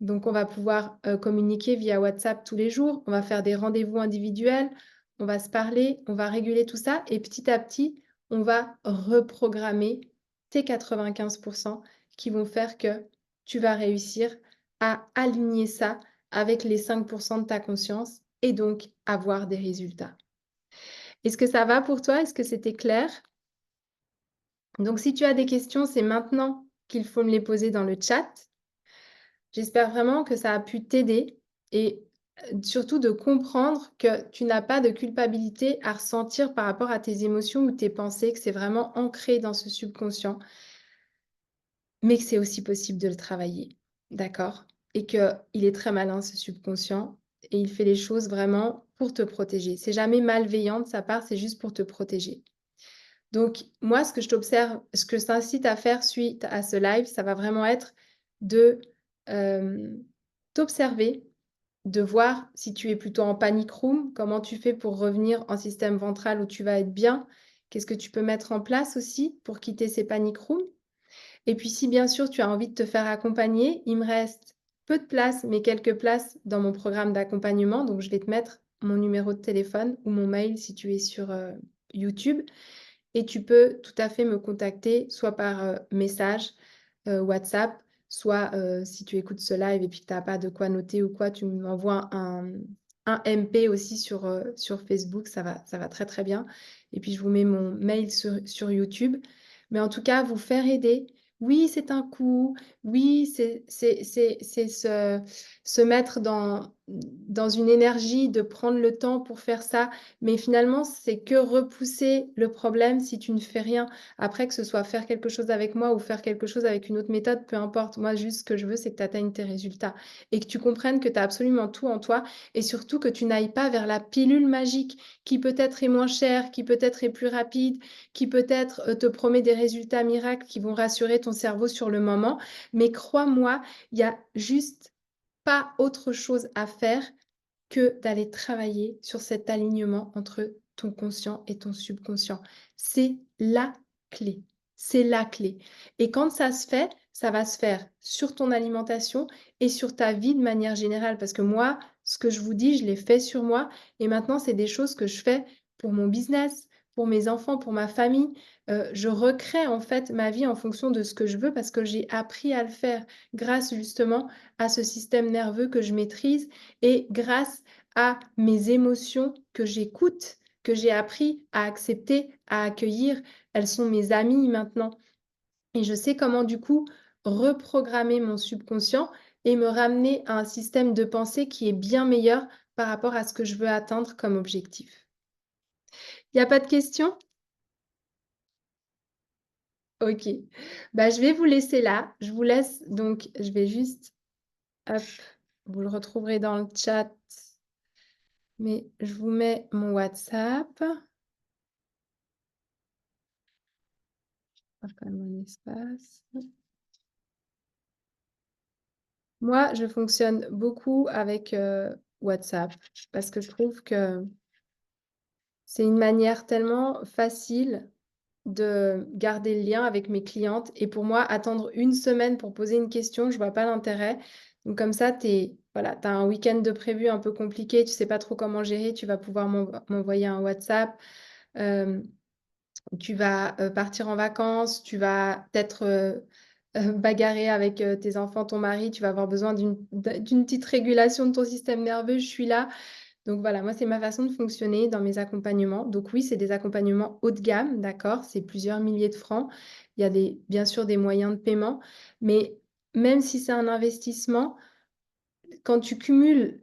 donc, on va pouvoir communiquer via WhatsApp tous les jours. On va faire des rendez-vous individuels. On va se parler. On va réguler tout ça. Et petit à petit, on va reprogrammer tes 95 qui vont faire que tu vas réussir à aligner ça avec les 5 de ta conscience et donc avoir des résultats. Est-ce que ça va pour toi? Est-ce que c'était clair? Donc, si tu as des questions, c'est maintenant qu'il faut me les poser dans le chat. J'espère vraiment que ça a pu t'aider et surtout de comprendre que tu n'as pas de culpabilité à ressentir par rapport à tes émotions ou tes pensées, que c'est vraiment ancré dans ce subconscient, mais que c'est aussi possible de le travailler, d'accord? Et qu'il est très malin ce subconscient et il fait les choses vraiment pour te protéger. C'est jamais malveillant de sa part, c'est juste pour te protéger. Donc moi, ce que je t'observe, ce que je t'incite à faire suite à ce live, ça va vraiment être de, t'observer, de voir si tu es plutôt en panic room, comment tu fais pour revenir en système ventral où tu vas être bien. Qu'est-ce que tu peux mettre en place aussi pour quitter ces panic rooms? Et puis si bien sûr tu as envie de te faire accompagner, il me reste peu de place, mais quelques places dans mon programme d'accompagnement. Donc je vais te mettre mon numéro de téléphone ou mon mail si tu es sur, YouTube. Et tu peux tout à fait me contacter soit par, message, WhatsApp, soit, si tu écoutes ce live et puis que tu as pas de quoi noter ou quoi, tu m'envoies un MP aussi sur Facebook, ça va très, très bien. Et puis je vous mets mon mail sur YouTube. Mais en tout cas, vous faire aider, oui, c'est un coût, oui, c'est se mettre dans une énergie de prendre le temps pour faire ça, mais finalement, c'est que repousser le problème si tu ne fais rien. Après, que ce soit faire quelque chose avec moi ou faire quelque chose avec une autre méthode, peu importe. Moi, juste ce que je veux, c'est que tu atteignes tes résultats et que tu comprennes que tu as absolument tout en toi et surtout que tu n'ailles pas vers la pilule magique qui peut-être est moins chère, qui peut-être est plus rapide, qui peut-être te promet des résultats miracles qui vont rassurer ton cerveau sur le moment. Mais crois-moi, il y a juste pas autre chose à faire que d'aller travailler sur cet alignement entre ton conscient et ton subconscient. C'est la clé. C'est la clé. Et quand ça se fait, ça va se faire sur ton alimentation et sur ta vie de manière générale. Parce que moi, ce que je vous dis, je l'ai fait sur moi. Et maintenant, c'est des choses que je fais pour mon business, pour mes enfants, pour ma famille. Je recrée en fait ma vie en fonction de ce que je veux parce que j'ai appris à le faire grâce justement à ce système nerveux que je maîtrise et grâce à mes émotions que j'écoute, que j'ai appris à accepter, à accueillir. Elles sont mes amies maintenant et je sais comment du coup reprogrammer mon subconscient et me ramener à un système de pensée qui est bien meilleur par rapport à ce que je veux atteindre comme objectif. Il y a pas de questions? OK. Bah, je vais vous laisser là. Je vous laisse donc je vais juste hop, vous le retrouverez dans le chat, mais je vous mets mon WhatsApp. Faire quand même un espace. Moi, je fonctionne beaucoup avec, WhatsApp parce que je trouve que c'est une manière tellement facile de garder le lien avec mes clientes et pour moi, attendre une semaine pour poser une question, je vois pas l'intérêt. Donc comme ça, tu voilà, tu as un week-end de prévu un peu compliqué, tu sais pas trop comment gérer, tu vas pouvoir m'envoyer un WhatsApp. Hem, Tu vas, partir en vacances, tu vas peut-être, bagarrer avec, tes enfants, ton mari, tu vas avoir besoin d'une petite régulation de ton système nerveux, je suis là. Donc voilà, moi, c'est ma façon de fonctionner dans mes accompagnements. Donc oui, c'est des accompagnements haut de gamme, d'accord? C'est plusieurs milliers de francs. Il y a bien sûr des moyens de paiement, mais même si c'est un investissement, quand tu cumules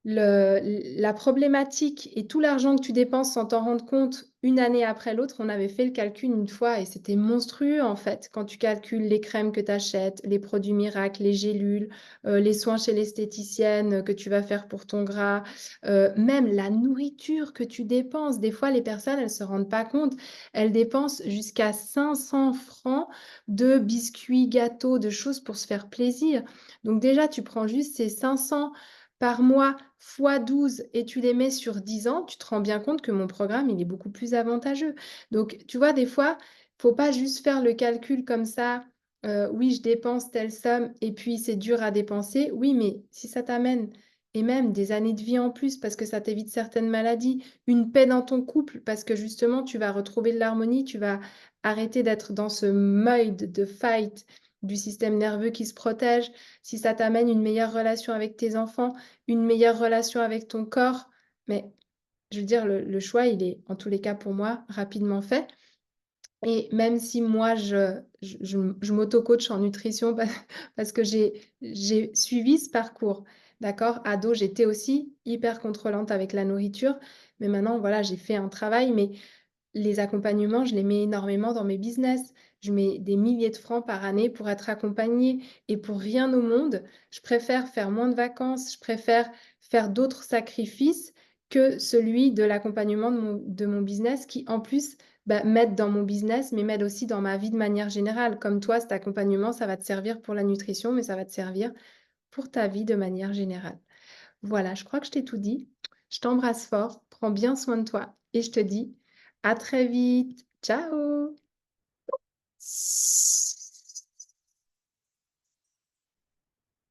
la problématique et tout l'argent que tu dépenses sans t'en rendre compte, une année après l'autre, on avait fait le calcul une fois et c'était monstrueux, en fait. Quand tu calcules les crèmes que tu achètes, les produits miracles, les gélules, les soins chez l'esthéticienne, que tu vas faire pour ton gras, même la nourriture que tu dépenses. Des fois, les personnes, elles se rendent pas compte. Elles dépensent jusqu'à 500 francs de biscuits, gâteaux, de choses pour se faire plaisir. Donc déjà, tu prends juste ces 500 par mois fois 12 et tu les mets sur 10 ans, tu te rends bien compte que mon programme, il est beaucoup plus avantageux. Donc, tu vois, des fois, faut pas juste faire le calcul comme ça, oui, je dépense telle somme et puis c'est dur à dépenser. Oui, mais si ça t'amène et même des années de vie en plus parce que ça t'évite certaines maladies, une paix dans ton couple parce que justement tu vas retrouver de l'harmonie, tu vas arrêter d'être dans ce mode de fight du système nerveux qui se protège, si ça t'amène une meilleure relation avec tes enfants, une meilleure relation avec ton corps, mais je veux dire le choix, il est, en tous les cas pour moi, rapidement fait et même si moi je m'auto-coach en nutrition parce que j'ai suivi ce parcours, d'accord? Ado, j'étais aussi hyper contrôlante avec la nourriture, mais maintenant voilà, j'ai fait un travail, mais les accompagnements, je les mets énormément dans mes business. Je mets des milliers de francs par année pour être accompagnée et pour rien au monde, je préfère faire moins de vacances, je préfère faire d'autres sacrifices que celui de l'accompagnement de mon business qui, en plus, bah, m'aide dans mon business, mais m'aide aussi dans ma vie de manière générale. Comme toi, cet accompagnement, ça va te servir pour la nutrition, mais ça va te servir pour ta vie de manière générale. Voilà, je crois que je t'ai tout dit. Je t'embrasse fort, prends bien soin de toi et je te dis à très vite. Ciao!